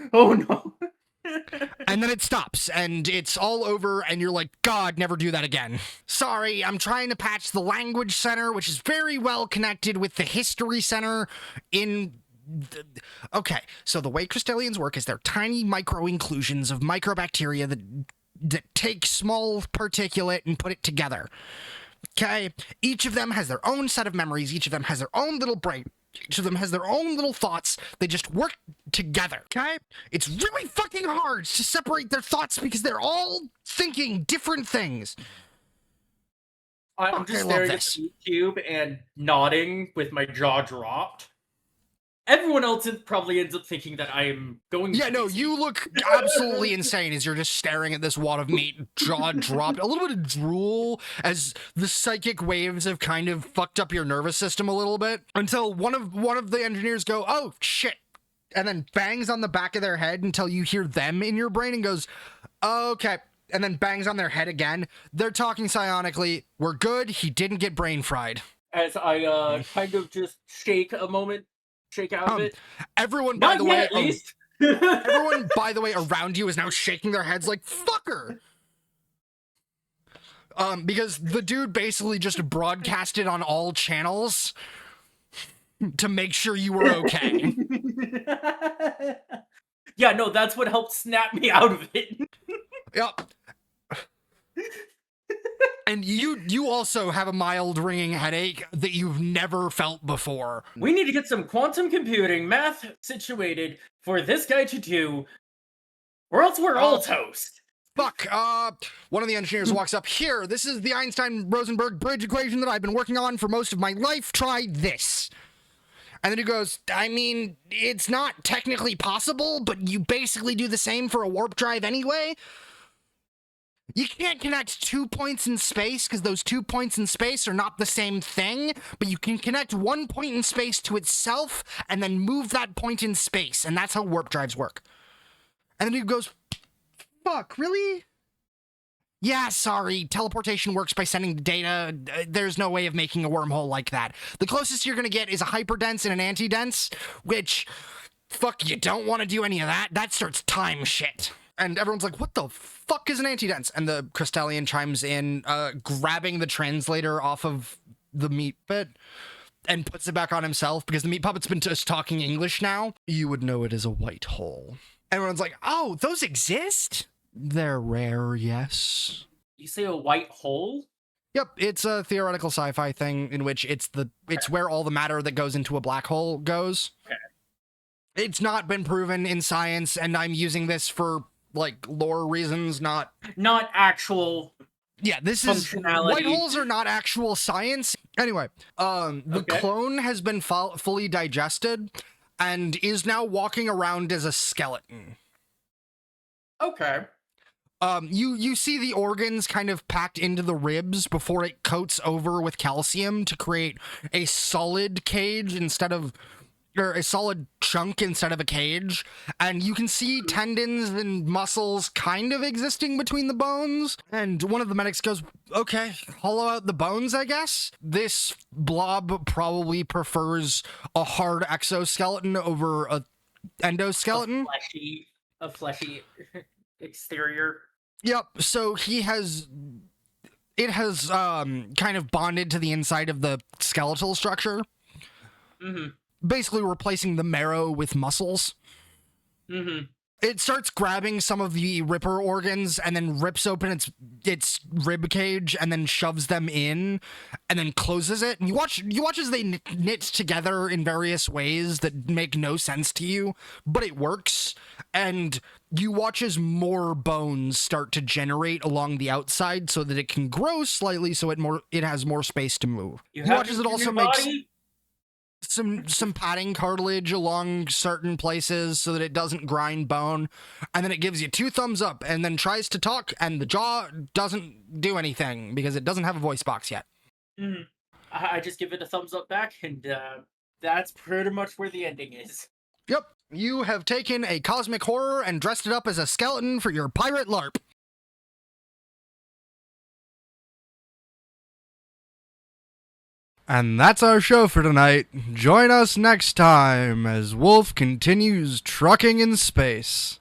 And then it stops and it's all over and you're like, God, never do that again. Sorry, I'm trying to patch the language center, which is very well connected with the history center in... Okay, so the way Crystallians work is they're tiny micro-inclusions of microbacteria that take small particulate and put it together. Okay? Each of them has their own set of memories. Each of them has their own little brain. Each of them has their own little thoughts. They just work together, okay? It's really fucking hard to separate their thoughts because they're all thinking different things. I'm just staring at the cube and nodding with my jaw dropped. Everyone else probably ends up thinking that I am going Yeah, no, you look absolutely insane as you're just staring at this wad of meat, jaw dropped. A little bit of drool as the psychic waves have kind of fucked up your nervous system a little bit until one of the engineers go, oh, shit, and then bangs on the back of their head until you hear them in your brain and goes, okay, and then bangs on their head again. They're talking psionically. We're good. He didn't get brain fried. As I kind of just shake a moment. Shake out of it. Everyone, by the way, at least. Everyone, by the way, around you is now shaking their heads like, fucker! Because the dude basically just broadcasted on all channels to make sure you were okay. Yeah, no, that's what helped snap me out of it. Yep. And you also have a mild ringing headache that you've never felt before. We need to get some quantum computing math situated for this guy to do, or else we're all toast. Fuck, one of the engineers walks up, here, this is the Einstein-Rosenberg bridge equation that I've been working on for most of my life, try this. And then he goes, I mean, it's not technically possible, but you basically do the same for a warp drive anyway. You can't connect 2 points in space because those 2 points in space are not the same thing, but you can connect 1 point in space to itself and then move that point in space, and that's how warp drives work. And then he goes, fuck, really? Yeah, sorry, teleportation works by sending data. There's no way of making a wormhole like that. The closest you're gonna get is a hyperdense and an anti-dense, which, fuck, you don't want to do any of that. That starts time shit. And everyone's like, what the fuck is an anti-dense? And the Crystallian chimes in, grabbing the translator off of the meat pit and puts it back on himself because the meat puppet's been just talking English now. You would know it as a white hole. Everyone's like, oh, those exist? They're rare, yes. You say a white hole? Yep, it's a theoretical sci-fi thing in which it's where all the matter that goes into a black hole goes. Okay. It's not been proven in science, and I'm using this for, like, lore reasons, not actual. Yeah, this is white holes are not actual science. Anyway, the clone has been fully digested and is now walking around as a skeleton. Okay. You see the organs kind of packed into the ribs before it coats over with calcium to create a solid cage or a solid chunk instead of a cage, and you can see tendons and muscles kind of existing between the bones, and one of the medics goes, okay, hollow out the bones, I guess? This blob probably prefers a hard exoskeleton over a endoskeleton. A fleshy exterior. Yep, so it has kind of bonded to the inside of the skeletal structure. Mm-hmm. Basically replacing the marrow with muscles. Mm-hmm. It starts grabbing some of the ripper organs and then rips open its rib cage and then shoves them in and then closes it. And you watch as they knit together in various ways that make no sense to you, but it works. And you watch as more bones start to generate along the outside so that it can grow slightly so it has more space to move. You watch as it also makes some padding cartilage along certain places so that it doesn't grind bone, and then it gives you 2 thumbs up and then tries to talk, and the jaw doesn't do anything because it doesn't have a voice box yet. Mm-hmm. I just give it a thumbs up back, and that's pretty much where the ending is. Yep, you have taken a cosmic horror and dressed it up as a skeleton for your pirate LARP. And that's our show for tonight. Join us next time as Wolf continues trucking in space.